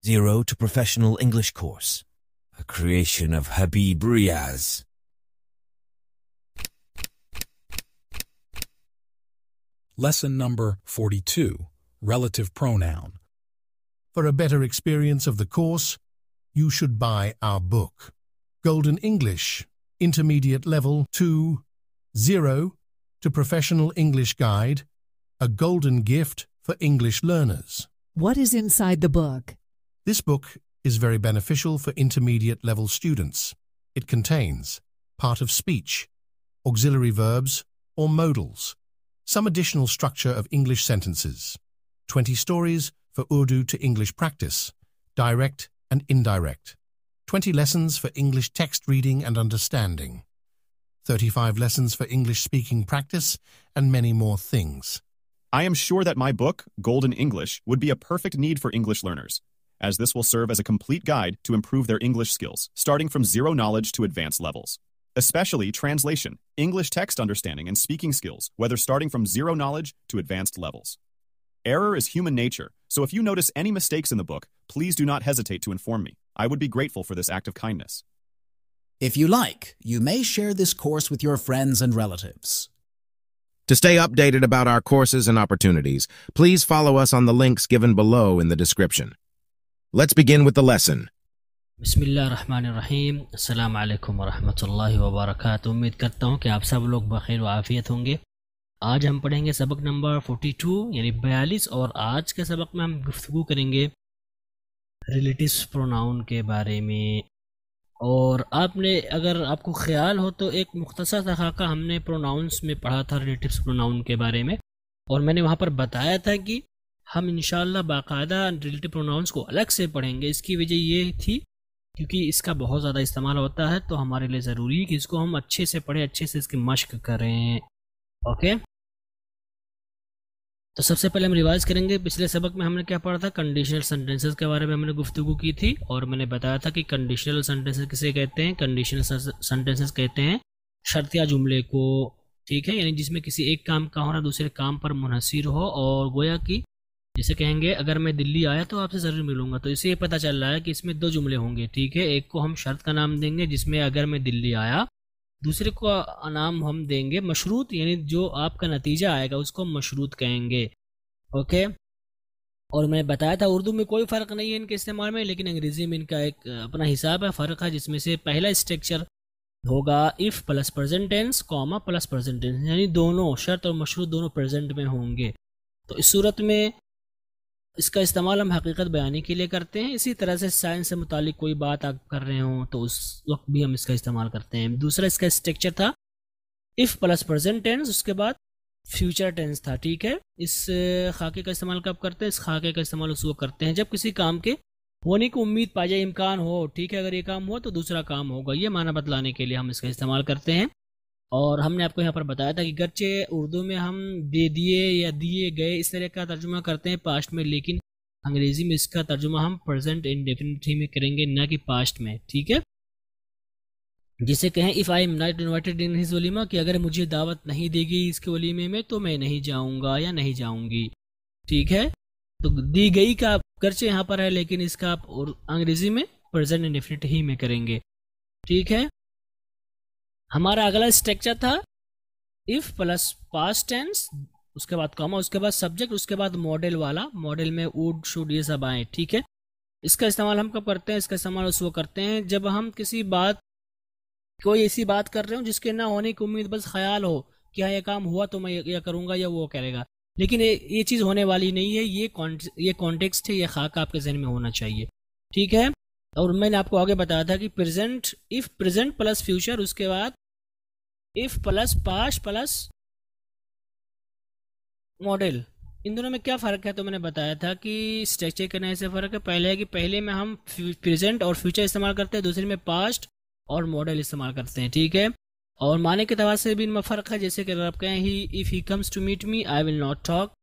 Zero to Professional English Course, a creation of Habib Riaz. Lesson number 42, Relative Pronoun. For a better experience of the course, you should buy our book, Golden English, Intermediate Level 2, Zero to Professional English Guide, a golden gift for English learners. What is inside the book? This book is very beneficial for intermediate level students. It contains part of speech, auxiliary verbs or modals, some additional structure of English sentences, 20 stories for Urdu to English practice, direct and indirect, 20 lessons for English text reading and understanding, 35 lessons for English speaking practice, and many more things. I am sure that my book, Golden English, would be a perfect need for English learners, as this will serve as a complete guide to improve their English skills, starting from zero knowledge to advanced levels. Especially translation, English text understanding, and speaking skills, whether starting from zero knowledge to advanced levels. Error is human nature, so if you notice any mistakes in the book, please do not hesitate to inform me. I would be grateful for this act of kindness. If you like, you may share this course with your friends and relatives. To stay updated about our courses and opportunities, please follow us on the links given below in the description. Let's begin with the lesson. बिस्मिल्लाहिर्रहमानिर्रहीम अस्सलाम वालेकुम वरहमतुल्लाहि वबरकातुहू। उम्मीद करता हूँ कि आप सब लोग बखैर व आफियत होंगे। आज हम पढ़ेंगे सबक नंबर 42 यानी 42 और आज के सबक में हम गुफ्तगू करेंगे रिलेटिव्स प्रोनाउन के बारे में। और आपने अगर आपको ख्याल हो तो एक मुख्तसर सा खाका हमने प्रोनाउंस में पढ़ा था रिलेटिव्स प्रोनाउन के बारे में, और मैंने वहाँ पर बताया था कि हम इंशाअल्लाह बाकायदा रिलेटिव प्रोनाउंस को अलग से पढ़ेंगे। इसकी वजह ये थी क्योंकि इसका बहुत ज़्यादा इस्तेमाल होता है, तो हमारे लिए ज़रूरी है कि इसको हम अच्छे से पढ़ें, अच्छे से इसकी मश्क करें। ओके, तो सबसे पहले हम रिवाइज करेंगे। पिछले सबक में हमने क्या पढ़ा था, कंडीशनल सेंटेंसेस के बारे में हमने गुफ्तगू की थी, और मैंने बताया था कि कंडीशनल सेंटेंसेस किसे कहते हैं। कंडीशनल सेंटेंसेस कहते हैं शर्तिया जुमले को, ठीक है, यानी जिसमें किसी एक काम का होना दूसरे काम पर मुनहसिर हो। और गोया कि जैसे कहेंगे अगर मैं दिल्ली आया तो आपसे ज़रूर मिलूंगा, तो इससे ये पता चल रहा है कि इसमें दो जुमले होंगे, ठीक है। एक को हम शर्त का नाम देंगे जिसमें अगर मैं दिल्ली आया, दूसरे को नाम हम देंगे मशरूत, यानी जो आपका नतीजा आएगा उसको मशरूत कहेंगे। ओके, और मैंने बताया था उर्दू में कोई फ़र्क नहीं है इनके इस्तेमाल में, लेकिन अंग्रेज़ी में इनका एक अपना हिसाब है, फ़र्क है, जिसमें से पहला स्ट्रक्चर होगा if plus present tense comma plus present tense, यानी दोनों शर्त और मशरूत दोनों प्रेजेंट में होंगे। तो इस सूरत में इसका इस्तेमाल हम हकीकत बयानी के लिए करते हैं। इसी तरह से साइंस से मुतालिक कोई बात आप कर रहे हो तो उस वक्त भी हम इसका इस्तेमाल करते हैं। दूसरा इसका स्ट्रक्चर था इफ़ प्लस प्रेजेंट टेंस, उसके बाद फ्यूचर टेंस था, ठीक है। इस खाके का इस्तेमाल कब करते हैं, इस खाके का इस्तेमाल उस वक्त करते हैं जब किसी काम के होने की उम्मीद पाई जाए, इम्कान हो, ठीक है। अगर ये काम हुआ तो दूसरा काम होगा, ये माना बतलाने के लिए हम इसका इस्तेमाल करते हैं। और हमने आपको यहाँ पर बताया था कि गर्चे उर्दू में हम दे दिए या दिए गए इस तरह का तर्जुमा करते हैं पास्ट में, लेकिन अंग्रेज़ी में इसका तर्जुमा हम प्रेजेंट इंडेफिनिट में करेंगे, न कि पास्ट में, ठीक है। जिसे कहें if I am not invited in his walima, कि अगर मुझे दावत नहीं देगी इसके वलीमे में तो मैं नहीं जाऊंगा या नहीं जाऊंगी, ठीक है। तो दी गई का गर्चे यहाँ पर है, लेकिन इसका आप और अंग्रेज़ी में प्रेजेंट इंडेफिनिट ही में करेंगे, ठीक है। हमारा अगला स्ट्रक्चर था इफ़ प्लस पास्ट टेंस, उसके बाद कॉमा, उसके बाद सब्जेक्ट, उसके बाद मॉडल वाला, मॉडल में वुड शुड ये सब आए, ठीक है। इसका इस्तेमाल हम कब करते हैं, इसका इस्तेमाल उस वक्त करते हैं जब हम किसी बात, कोई ऐसी बात कर रहे हो जिसके ना होने की उम्मीद, बस ख्याल हो कि हाँ ये काम हुआ तो मैं ये करूँगा या वो करेगा, लेकिन ये चीज़ होने वाली नहीं है। ये कॉन्टेक्स्ट है, ये खाका आपके जहन में होना चाहिए, ठीक है। और मैंने आपको आगे बताया था कि present, if present plus future, उसके बाद if plus past plus modal, इन दोनों में क्या फ़र्क है। तो मैंने बताया था कि स्ट्रक्चर करने से फ़र्क है। पहले है कि पहले में हम प्रेजेंट और फ्यूचर इस्तेमाल करते हैं, दूसरे में पास्ट और मॉडल इस्तेमाल करते हैं, ठीक है। और माने के तवार से भी इनमें फ़र्क है। जैसे कि अगर आप कहें ही if he comes to meet me I will not talk,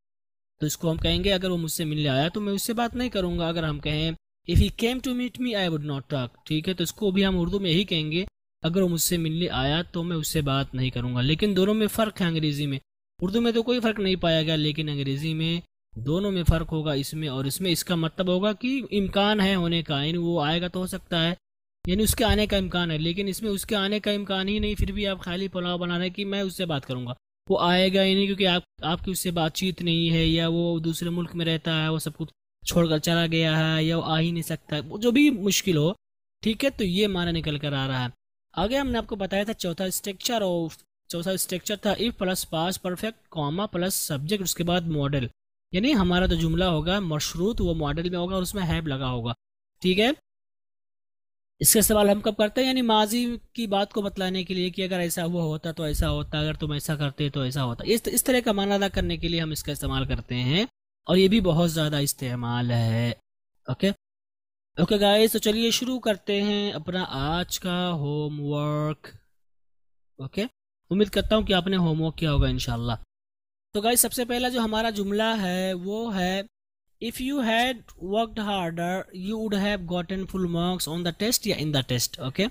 तो इसको हम कहेंगे अगर वो मुझसे मिलने आया तो मैं उससे बात नहीं करूँगा। अगर हम कहें if he came to meet me I would not talk, ठीक है, तो इसको भी हम उर्दू में यही कहेंगे अगर वो मुझसे मिलने आया तो मैं उससे बात नहीं करूँगा। लेकिन दोनों में फ़र्क है। अंग्रेज़ी में, उर्दू में तो कोई फ़र्क नहीं पाया गया, लेकिन अंग्रेज़ी में दोनों में फ़र्क होगा, इसमें और इसमें। इसका मतलब होगा कि इम्कान है होने का, यानी वो आएगा तो हो सकता है, यानी उसके आने का इम्कान है, लेकिन इसमें उसके आने का इम्कान ही नहीं, फिर भी आप खाली पुलाव बना रहे हैं कि मैं उससे बात करूंगा। वो आएगा ही नहीं, क्योंकि आपकी उससे बातचीत नहीं है, या वो दूसरे मुल्क में रहता है, वो सब कुछ छोड़कर चला गया है, या वो आ ही नहीं सकता, वो जो भी मुश्किल हो, ठीक है। तो ये माना निकल कर आ रहा है। आगे हमने आपको बताया था चौथा स्ट्रक्चर, और चौथा स्ट्रक्चर था if plus past perfect comma plus subject, उसके बाद मॉडल, यानी हमारा तो जुमला होगा मशरूत, वो मॉडल में होगा और उसमें हैव लगा होगा, ठीक है। इसका सवाल हम कब करते हैं, यानी माजी की बात को बतलाने के लिए कि अगर ऐसा हुआ होता तो ऐसा होता, अगर तुम ऐसा करते तो ऐसा होता, इस तरह का माना अदा करने के लिए हम इसका इस्तेमाल करते हैं, और ये भी बहुत ज़्यादा इस्तेमाल है। ओके ओके गाइस, तो चलिए शुरू करते हैं अपना आज का होमवर्क। ओके, उम्मीद करता हूँ कि आपने होमवर्क किया होगा इंशाल्लाह। तो गाइस, सबसे पहला जो हमारा जुमला है वो है if you had worked harder you would have gotten full marks on the test या इन द टेस्ट। ओके,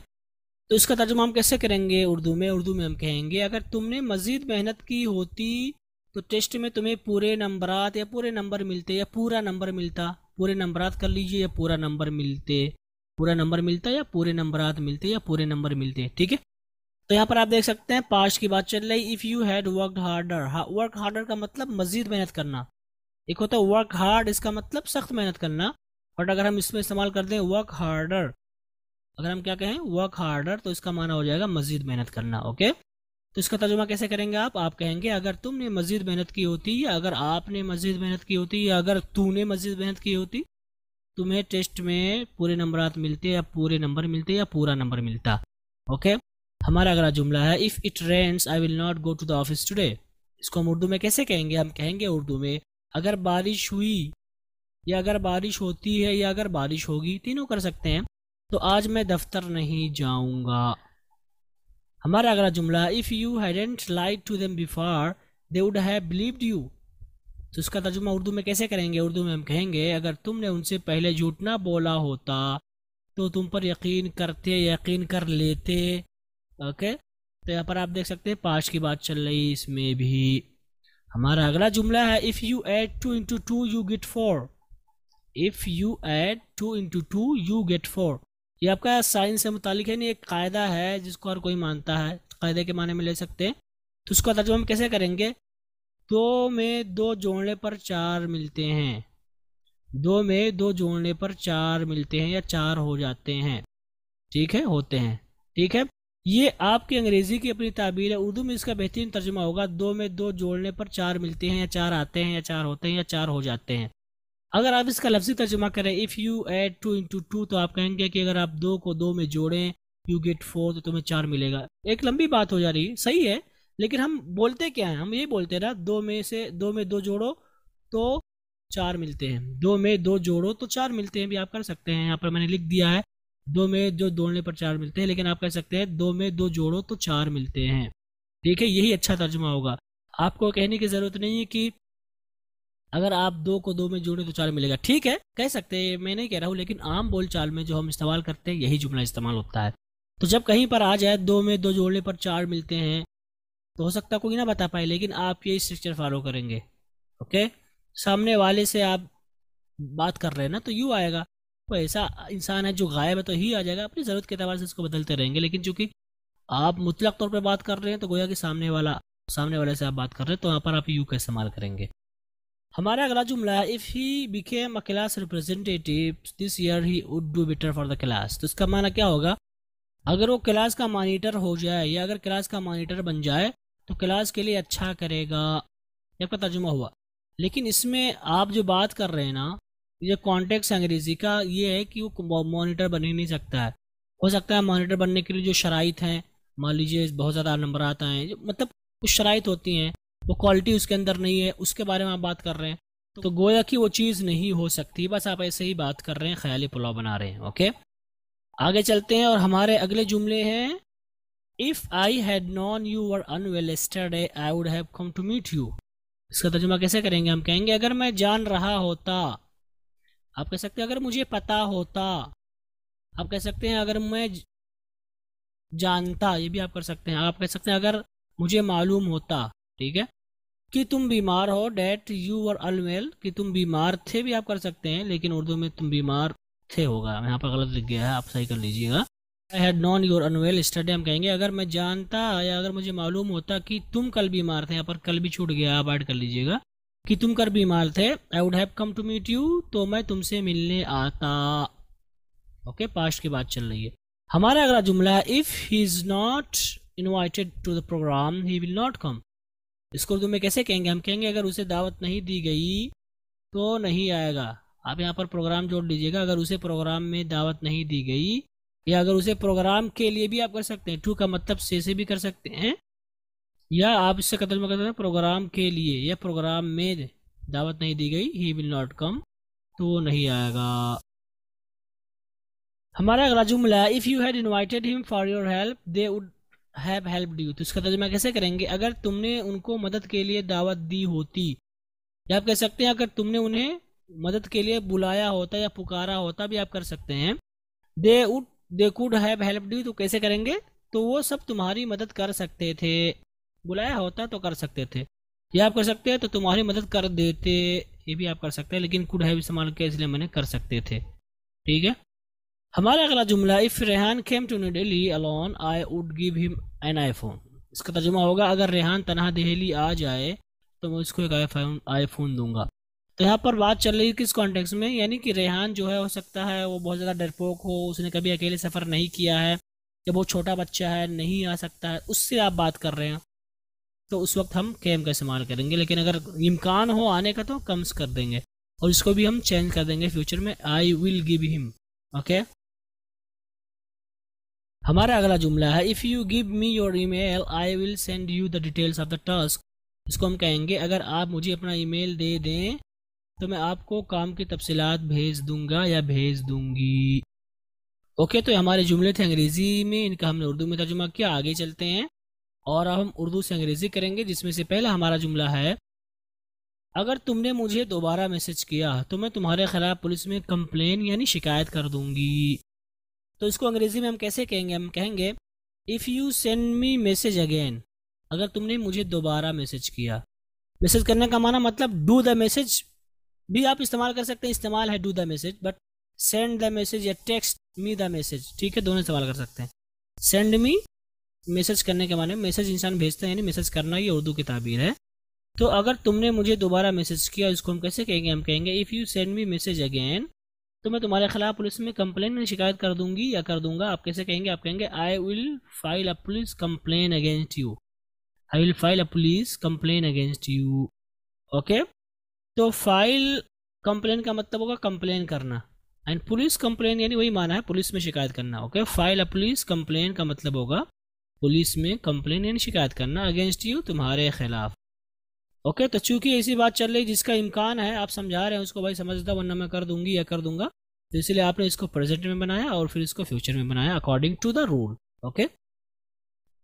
तो इसका तर्जुमा हम कैसे करेंगे उर्दू में? उर्दू में हम कहेंगे अगर तुमने मज़ीद मेहनत की होती तो टेस्ट में तुम्हें पूरे नंबरात या पूरे नंबर मिलते या पूरा नंबर मिलता। पूरे नंबरात कर लीजिए या पूरा नंबर मिलते, पूरा नंबर मिलता या पूरे नंबरात मिलते या पूरे नंबर मिलते, ठीक है। तो यहाँ पर आप देख सकते हैं पास्ट की बात चल रही। If you had worked harder, work harder का मतलब मजीद मेहनत करना। एक होता है वर्क हार्ड, इसका मतलब सख्त मेहनत करना, बट अगर हम इसमें इस्तेमाल कर दें वर्क हार्डर, अगर हम क्या कहें वर्क हार्डर, तो इसका माना हो जाएगा मजीद मेहनत करना। ओके, तो इसका तर्जुमा कैसे करेंगे आप कहेंगे अगर तुमने मजीद मेहनत की होती, या अगर आपने मजीद मेहनत की होती, या अगर तूने मजीद मेहनत की होती, तुम्हें टेस्ट में पूरे नंबरात मिलते या पूरे नंबर मिलते या पूरा नंबर मिलता। ओके, हमारा अगला जुमला है if it rains I will not go to the office today. इसको हम उर्दू में कैसे कहेंगे? हम कहेंगे उर्दू में अगर बारिश हुई, या अगर बारिश होती है, या अगर बारिश होगी, तीनों कर सकते हैं, तो आज मैं दफ्तर नहीं जाऊंगा। हमारा अगला जुमला if you hadn't lied to them before they would have believed you. तो इसका तर्जुमा उर्दू में कैसे करेंगे? उर्दू में हम कहेंगे अगर तुमने उनसे पहले झूठ ना बोला होता तो तुम पर यकीन करते, यकीन कर लेते। ओके, तो यहाँ पर आप देख सकते हैं पास्ट की बात चल रही इसमें भी। हमारा अगला जुमला है if you add 2 into 2 you get 4। If you add 2 into 2 you get 4, ये आपका साइंस से मुतालिक है, नहीं एक कायदा है जिसको हर कोई मानता है, कायदे के माने में ले सकते हैं। तो उसका तर्जुमा हम कैसे करेंगे? 2 में 2 जोड़ने पर 4 मिलते हैं, 2 में 2 जोड़ने पर 4 मिलते हैं या 4 हो जाते हैं, ठीक है, होते हैं, ठीक है। ये आपकी अंग्रेजी की अपनी ताबीर है, उर्दू में इसका बेहतरीन तर्जुमा होगा 2 में 2 जोड़ने पर 4 मिलते हैं या 4 आते हैं या 4 होते हैं या 4 हो जाते हैं। अगर आप इसका लफ्ज़ी तर्जुमा करें इफ़ यू ऐड 2 into 2, तो आप कहेंगे कि अगर आप 2 को 2 में जोड़ें यू गेट 4, तो तुम्हें 4 मिलेगा। एक लंबी बात हो जा रही है, सही है, लेकिन हम बोलते क्या हैं? हम यही बोलते हैं ना 2 में 2 जोड़ो तो 4 मिलते हैं, 2 में 2 जोड़ो तो 4 मिलते हैं, भी आप कर सकते हैं। यहाँ पर मैंने लिख दिया है 2 में 2 जोड़ने पर 4 मिलते हैं, लेकिन आप कह सकते हैं 2 में 2 जोड़ो तो 4 मिलते हैं, ठीक है, यही अच्छा तर्जुमा होगा। आपको कहने की ज़रूरत नहीं है कि अगर आप 2 को 2 में जोड़े तो 4 मिलेगा, ठीक है, कह सकते हैं, मैं नहीं कह रहा हूँ, लेकिन आम बोलचाल में जो हम इस्तेमाल करते हैं यही जुमला इस्तेमाल होता है। तो जब कहीं पर आ जाए 2 में 2 जोड़ने पर 4 मिलते हैं, तो हो सकता है कोई ना बता पाए, लेकिन आप ये स्ट्रक्चर फॉलो करेंगे। ओके, सामने वाले से आप बात कर रहे हैं ना, तो यू आएगा, कोई ऐसा इंसान है जो गायब है तो ही आ जाएगा, अपनी ज़रूरत के अतबार से इसको बदलते रहेंगे, लेकिन चूंकि आप मुतलक तौर पर बात कर रहे हैं तो गोया कि सामने वाले से आप बात कर रहे हैं, तो यहाँ पर आप यू का इस्तेमाल करेंगे। हमारा अगला जुमला है if he became a class representative this year he would do better for the class. तो इसका माना क्या होगा? अगर वो क्लास का मॉनिटर हो जाए, या अगर क्लास का मॉनिटर बन जाए तो क्लास के लिए अच्छा करेगा, ये आपका तर्जुमा हुआ। लेकिन इसमें आप जो बात कर रहे हैं ना, ये कॉन्टेक्स्ट अंग्रेजी का ये है कि वो मॉनिटर बन ही नहीं सकता है। हो सकता है मॉनिटर बनने के लिए जो शराइत हैं, मान लीजिए बहुत ज़्यादा नंबर आता है, मतलब कुछ शराइत होती हैं, वो क्वालिटी उसके अंदर नहीं है, उसके बारे में आप बात कर रहे हैं, तो गोया कि वो चीज़ नहीं हो सकती, बस आप ऐसे ही बात कर रहे हैं, ख्याली पुलाव बना रहे हैं। ओके, आगे चलते हैं और हमारे अगले जुमले हैं if I had known you were unwell yesterday I would have come to meet you. इसका तर्जुमा कैसे करेंगे? हम कहेंगे अगर मैं जान रहा होता, आप कह सकते हैं अगर मुझे पता होता, आप कह सकते हैं अगर मैं जानता, ये भी आप कर सकते हैं, आप कह सकते हैं अगर मुझे मालूम होता, ठीक है, कि तुम बीमार हो, डेट यू वर अनवेल, कि तुम बीमार थे भी आप कर सकते हैं, लेकिन उर्दू में तुम बीमार थे होगा, यहाँ पर गलत लिख गया है, आप सही कर लीजिएगा। I had known your unwell study हम कहेंगे अगर मैं जानता या अगर मुझे मालूम होता कि तुम कल बीमार थे, यहाँ पर कल भी छूट गया, आप ऐड कर लीजिएगा कि तुम कल बीमार थे। I would have come to meet you, तो मैं तुमसे मिलने आता। ओके, पास्ट की बात चल रही है। हमारा अगला जुमला है if he is not invited to the programme he will not come. इसको उर्दू में कैसे कहेंगे? हम कहेंगे अगर उसे दावत नहीं दी गई तो नहीं आएगा। आप यहाँ पर प्रोग्राम जोड़ लीजिएगा, अगर उसे प्रोग्राम में दावत नहीं दी गई, या अगर उसे प्रोग्राम के लिए भी आप कर सकते हैं, टू का मतलब से भी कर सकते हैं, या आप इससे कतल में कर सकते हैं प्रोग्राम के लिए या प्रोग्राम में दावत नहीं दी गई, ही विल नॉट कम, तो वो नहीं आएगा। हमारा अगला जुमला है if you had invited him for your help they would have helped you. तो इसका तर्जुमा कैसे करेंगे? अगर तुमने उनको मदद के लिए दावत दी होती, या आप कह सकते हैं अगर तुमने उन्हें मदद के लिए बुलाया होता या पुकारा होता भी आप कर सकते हैं। They could have helped you, तो कैसे करेंगे? तो वो सब तुम्हारी मदद कर सकते थे, बुलाया होता तो कर सकते थे, या आप कर सकते हैं तो तुम्हारी मदद कर देते, ये भी आप कर सकते हैं, लेकिन कुड हैव इस्तेमाल किया इसलिए मैंने कर सकते थे। ठीक है। हमारा अगला जुमला if Rehan came to New Delhi alone I would give him an iPhone. इसका तर्जुमा होगा अगर रेहान तनहा दिल्ली आ जाए तो मैं उसको एक आईफोन दूंगा। तो यहाँ पर बात चल रही है किस कॉन्टेक्स्ट में, यानी कि रेहान जो है हो सकता है वो बहुत ज़्यादा डरपोक हो, उसने कभी अकेले सफ़र नहीं किया है, या बहुत छोटा बच्चा है नहीं आ सकता है, उससे आप बात कर रहे हैं, तो उस वक्त हम केम का इस्तेमाल करेंगे। लेकिन अगर इम्कान हो आने का तो कम्स कर देंगे, और इसको भी हम चेंज कर देंगे फ्यूचर में, I will give him. Okay. हमारा अगला जुमला है if you give me your email I will send you the details of the task. इसको हम कहेंगे अगर आप मुझे अपना ईमेल दे दें तो मैं आपको काम की तफसीलात भेज दूंगा या भेज दूंगी। ओके, तो हमारे जुमले थे अंग्रेजी में, इनका हमने उर्दू में तर्जुमा किया। आगे चलते हैं और अब हम उर्दू से अंग्रेजी करेंगे, जिसमें से पहला हमारा जुमला है अगर तुमने मुझे दोबारा मैसेज किया तो मैं तुम्हारे खिलाफ पुलिस में कंप्लेन यानी शिकायत कर दूंगी। तो इसको अंग्रेजी में हम कैसे कहेंगे? हम कहेंगे if you send me message again, अगर तुमने मुझे दोबारा मैसेज किया। मैसेज करने का माना मतलब डू द मैसेज भी आप इस्तेमाल कर सकते हैं, इस्तेमाल है do the message, but send the message या टेक्स्ट मी द मैसेज, ठीक है, दोनों इस्तेमाल कर सकते हैं। सेंड मी मैसेज करने के माने मैसेज इंसान भेजते हैं, यानी मैसेज करना, ये उर्दू की ताबीर है। तो अगर तुमने मुझे दोबारा मैसेज किया, इसको हम कैसे कहेंगे? हम कहेंगे if you send me message again, तो मैं तुम्हारे खिलाफ पुलिस में कंप्लेन में शिकायत कर दूंगी या कर दूंगा। आप कैसे कहेंगे? आप कहेंगे I will file a police complain against you, I will file a police complain against you. Okay, तो फाइल कंप्लेन का मतलब होगा कंप्लेन करना, एंड पुलिस कंप्लेन यानी वही माना है पुलिस में शिकायत करना। Okay, file a police complain का मतलब होगा पुलिस में कंप्लेन यानी शिकायत करना, अगेंस्ट यू तुम्हारे खिलाफ। ओके, तो चूंकि ऐसी बात चल रही जिसका इम्कान है, आप समझा रहे हैं उसको भाई समझता, वरना मैं कर दूंगी या कर दूंगा, तो इसलिए आपने इसको प्रेजेंट में बनाया और फिर इसको फ्यूचर में बनाया according to the rule. Okay,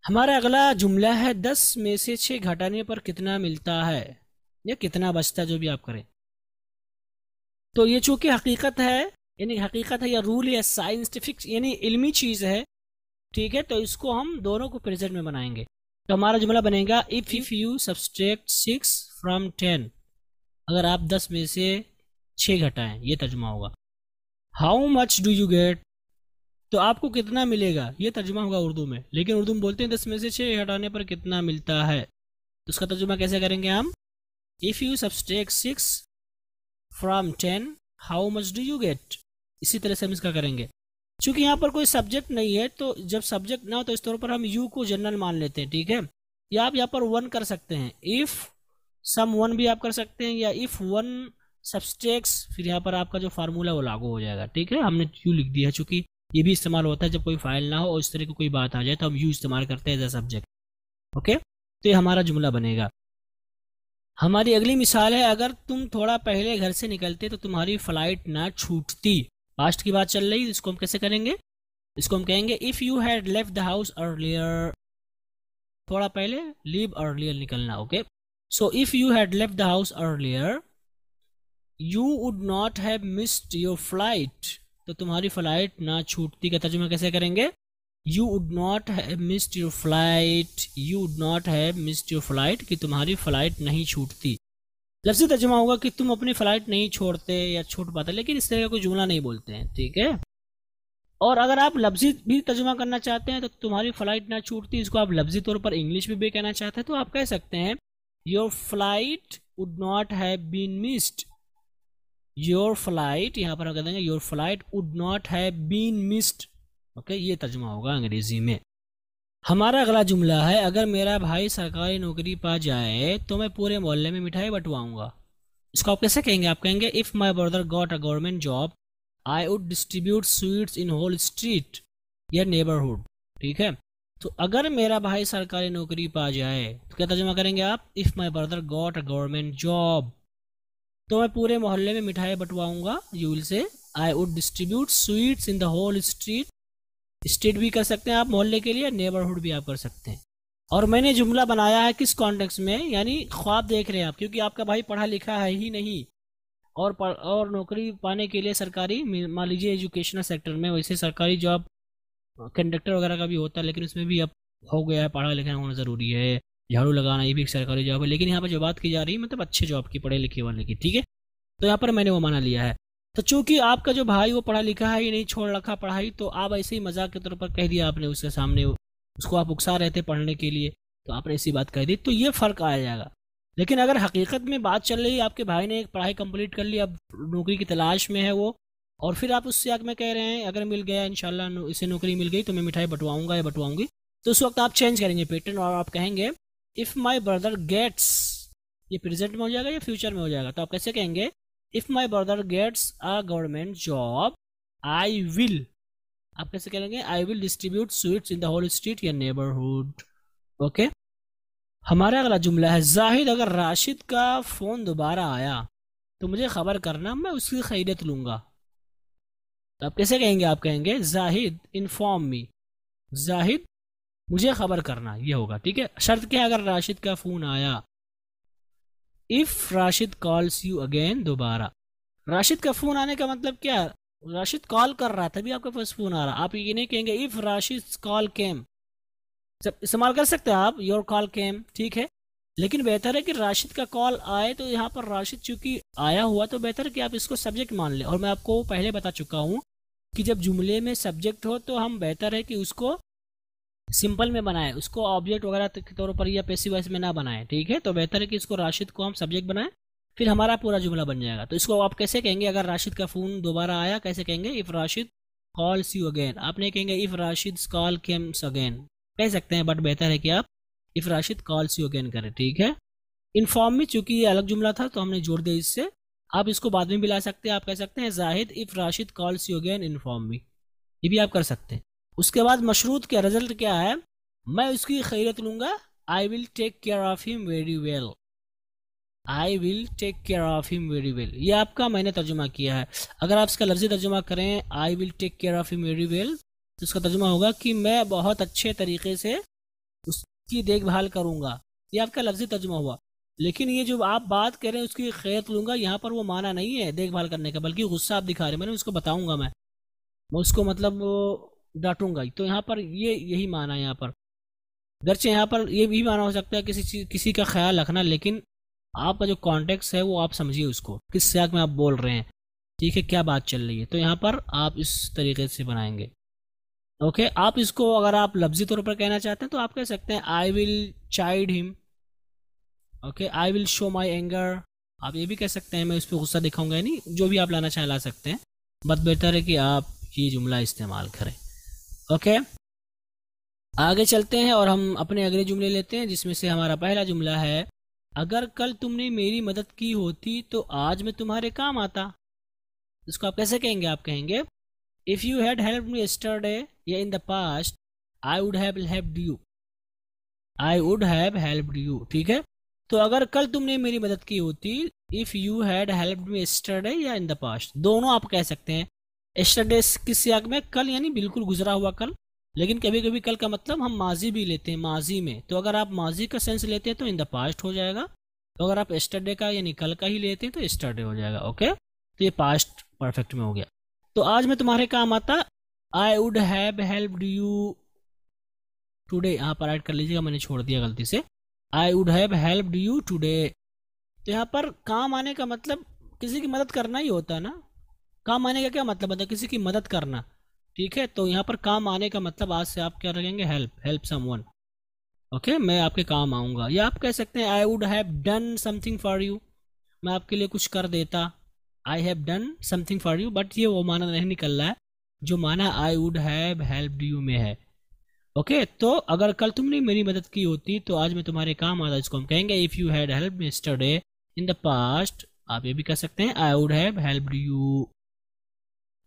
हमारा अगला जुमला है 10 में से 6 घटाने पर कितना मिलता है या कितना बचता है, जो भी आप करें। तो ये चूंकि हकीकत है, यानी हकीकत है या रूल या साइंटिफिक यानी इल्मी चीज़ है, ठीक है, तो इसको हम दोनों को प्रेजेंट में बनाएंगे। तो हमारा जुमला बनेगा इफ़ यू सब्सट्रैक्ट 6 फ्रॉम 10, अगर आप 10 में से 6 घटाएं, ये तर्जुमा होगा। How much do you get, तो आपको कितना मिलेगा, ये तर्जुमा होगा उर्दू में, लेकिन उर्दू में बोलते हैं 10 में से 6 घटाने पर कितना मिलता है। तो उसका तर्जुमा कैसे करेंगे हम? If you subtract 6 from 10 how much do you get, इसी तरह से हम इसका करेंगे। चूंकि यहाँ पर कोई सब्जेक्ट नहीं है, तो जब सब्जेक्ट ना हो तो इस तौर पर हम यू को जनरल मान लेते हैं, ठीक है। या आप यहाँ पर 1 कर सकते हैं, इफ़ सम 1 भी आप कर सकते हैं, या इफ़ 1 सब्सट्रैक्ट्स, फिर यहाँ पर आपका जो फार्मूला वो लागू हो जाएगा, ठीक है। हमने यू लिख दिया, चूंकि ये भी इस्तेमाल होता है जब कोई फाइल ना हो और इस तरह की कोई बात आ जाए तो हम यू इस्तेमाल करते हैं एज अ सब्जेक्ट। ओके, तो ये हमारा जुमला बनेगा। हमारी अगली मिसाल है अगर तुम थोड़ा पहले घर से निकलते तो तुम्हारी फ्लाइट ना छूटती। पास्ट की बात चल रही है, इसको हम कैसे करेंगे? इसको हम कहेंगे if you had left the house earlier, थोड़ा पहले, लीव अर्लियर निकलना। Okay, so if you had left the house earlier you would not have missed your flight, तो तुम्हारी फ्लाइट ना छूटती का तर्जुमा कैसे करेंगे? You would not have missed your flight, you would not have missed your flight, कि तुम्हारी फ्लाइट नहीं छूटती। लफ्ज़ी तर्जुमा होगा कि तुम अपनी फ्लाइट नहीं छोड़ते या छूट पाते, लेकिन इस तरह का कोई जुमला नहीं बोलते हैं, ठीक है। और अगर आप लफ्ज़ी भी तर्जुमा करना चाहते हैं तो तुम्हारी फ्लाइट ना छूटती, इसको आप लफ्ज़ी तौर पर इंग्लिश में भी कहना चाहते हैं तो आप कह सकते हैं your flight would not have been missed. Your flight, यहाँ पर हम कह देंगे your flight would not have been missed. Okay, ये तर्जुमा होगा अंग्रेजी में। हमारा अगला जुमला है, अगर मेरा भाई सरकारी नौकरी पा जाए तो मैं पूरे मोहल्ले में मिठाई बंटवाऊंगा। इसको आप कैसे कहेंगे? आप कहेंगे if my brother got a government job I would distribute sweets in whole street या नेबरहुड, ठीक है। तो अगर मेरा भाई सरकारी नौकरी पा जाए तो क्या तर्जुमा करेंगे आप? If my brother got a government job तो मैं पूरे मोहल्ले में मिठाई बंटवाऊंगा। You will say I would distribute sweets in the whole street. Street भी कर सकते हैं आप मोहल्ले के लिए, नेबरहुड भी आप कर सकते हैं। और मैंने जुमला बनाया है किस कॉन्टेक्स्ट में, यानी ख्वाब देख रहे हैं आप, क्योंकि आपका भाई पढ़ा लिखा है ही नहीं और नौकरी पाने के लिए सरकारी, मान लीजिए एजुकेशनल सेक्टर में, वैसे सरकारी जॉब कंडक्टर वगैरह का भी होता है, लेकिन उसमें भी अब हो गया है पढ़ा लिखा होना ज़रूरी है, झाड़ू लगाना ये भी एक सरकारी जॉब है। लेकिन यहाँ पर जो बात की जा रही है मतलब अच्छे जॉब की, पढ़े लिखे वाले की, ठीक है। तो यहाँ पर मैंने वो माना लिया है। तो चूंकि आपका जो भाई वो पढ़ा लिखा है ही नहीं, छोड़ रखा पढ़ाई, तो आप ऐसे ही मजाक के तौर पर कह दिया आपने उसके सामने, उसको आप उकसा रहे थे पढ़ने के लिए, तो आपने ऐसी बात कह दी, तो ये फ़र्क आ जाएगा। लेकिन अगर हकीकत में बात चल रही है, आपके भाई ने एक पढ़ाई कंप्लीट कर ली, अब नौकरी की तलाश में है वो, और फिर आप उससे आग में कह रहे हैं अगर मिल गया इंशाल्लाह इसे नौकरी मिल गई तो मैं मिठाई बंटवाऊंगा या बंटवाऊंगी, तो उस वक्त आप चेंज करेंगे पैटर्न और आप कहेंगे इफ़ माई ब्रदर गेट्स, ये प्रेजेंट में हो जाएगा या फ्यूचर में हो जाएगा, तो आप कैसे कहेंगे if my brother gets a government job I will, आप कैसे कहेंगे I will distribute sweets in the whole street या नेबरहुड। ओके, हमारा अगला जुमला है, जाहिद अगर राशिद का फ़ोन दोबारा आया तो मुझे ख़बर करना, मैं उसकी खैरियत लूँगा। तो आप कैसे कहेंगे? आप कहेंगे जाहिद इन्फॉर्म मी, जाहिद मुझे खबर करना, ये होगा, ठीक है। शर्त क्या है? अगर राशिद का फ़ोन आया, if Rashid calls you again, दोबारा। राशिद का फ़ोन आने का मतलब क्या? राशिद कॉल कर रहा था, तभी आपके पास फ़ोन आ रहा। आप ये नहीं कहेंगे इफ़ राशिद कॉल केम, इस्तेमाल कर सकते हैं आप योर कॉल केम, ठीक है, लेकिन बेहतर है कि राशिद का कॉल आए। तो यहाँ पर राशिद चूंकि आया हुआ तो बेहतर है कि आप इसको सब्जेक्ट मान लें। और मैं आपको पहले बता चुका हूँ कि जब जुमले में सब्जेक्ट हो तो हम बेहतर है कि उसको सिंपल में बनाएं, उसको ऑब्जेक्ट वगैरह के तौर पर या पैसिव वॉइस में ना बनाएं, ठीक है। तो बेहतर है कि इसको राशिद को हम सब्जेक्ट बनाएं, फिर हमारा पूरा जुमला बन जाएगा। तो इसको आप कैसे कहेंगे? अगर राशिद का फ़ोन दोबारा आया कैसे कहेंगे? If Rashid calls you again. आप नहीं कहेंगे if Rashid call Kemps again, कह सकते हैं, बट बेहतर है कि आप if Rashid calls you again करें, ठीक है। इन्फॉर्म में चूंकि ये अलग जुमला था तो हमने जोड़ दिया इससे, आप इसको बाद में भी ला सकते हैं। आप कह सकते हैं Zahid if Rashid calls you again inform me, ये भी आप कर सकते हैं। उसके बाद मशरूत का रिजल्ट क्या है? मैं उसकी खैरियत लूँगा, I will take care of him very well, I will take care of him very well, ये आपका मैंने तर्जुमा किया है। अगर आप इसका लफ्ज़ी तर्जुमा करें I will take care of him very well, तो इसका तर्जुमा होगा कि मैं बहुत अच्छे तरीके से उसकी देखभाल करूँगा, ये आपका लफ्ज़ी तर्जुमा हुआ। लेकिन ये जो आप बात कर रहे हैं उसकी खैरियत लूँगा, यहाँ पर वो माना नहीं है देखभाल करने का, बल्कि गुस्सा आप दिखा रहे हैं। मैंने उसको बताऊँगा, मैं उसको मतलब डांटूंगा, तो यहाँ पर ये यही माना है यहाँ पर। गर्चे यहाँ पर ये भी माना हो सकता है किसी का ख्याल रखना, लेकिन आपका जो कॉन्टेक्स्ट है वो आप समझिए उसको, किस सियाक में आप बोल रहे हैं, ठीक है, क्या बात चल रही है। तो यहाँ पर आप इस तरीके से बनाएंगे। ओके, आप इसको अगर आप लफ्जी तौर पर कहना चाहते हैं तो आप कह सकते हैं I will child him, okay, I will show my anger, आप ये भी कह सकते हैं मैं उस पर गुस्सा दिखाऊंगा, यानी जो भी आप लाना चाहें ला सकते हैं, बट बेहतर है कि आप ये जुमला इस्तेमाल करें। ओके, आगे चलते हैं और हम अपने अगले जुमले लेते हैं, जिसमें से हमारा पहला जुमला है, अगर कल तुमने मेरी मदद की होती तो आज मैं तुम्हारे काम आता। इसको आप कैसे कहेंगे? आप कहेंगे if you had helped me yesterday या in the past I would have helped you, I would have helped you, ठीक है। तो अगर कल तुमने मेरी मदद की होती, if you had helped me yesterday या इन द पास्ट, दोनों आप कह सकते हैं। यस्टरडे किस सियाक में? कल, यानी बिल्कुल गुजरा हुआ कल, लेकिन कभी कभी कल का मतलब हम माजी भी लेते हैं, माजी में। तो अगर आप माजी का सेंस लेते हैं तो इन द पास्ट हो जाएगा, तो अगर आप यस्टरडे का यानी कल का ही लेते हैं तो यस्टरडे हो जाएगा। ओके, तो ये पास्ट परफेक्ट में हो गया। तो आज मैं तुम्हारे काम आता, आई would have helped you today यहाँ पर ऐड कर लीजिएगा, मैंने छोड़ दिया गलती से। I would have helped you today. तो यहाँ पर काम आने का मतलब किसी की मदद करना ही होता है ना। काम आने का क्या मतलब होता है? किसी की मदद करना, ठीक है। तो यहाँ पर काम आने का मतलब आज से आप क्या रखेंगे? Help someone. ओके, मैं आपके काम आऊँगा। या आप कह सकते हैं आई would have done something for you, मैं आपके लिए कुछ कर देता। I have done something for you, but ये वो माना नहीं निकल रहा है जो माना आई वुड हैव हेल्प्ड यू में है। ओके, तो अगर कल तुमने मेरी मदद की होती तो आज मैं तुम्हारे काम आता, इसको हम कहेंगे if you had help me yesterday in the past. आप ये भी कह सकते हैं आई वुड हैव हेल्प्ड यू।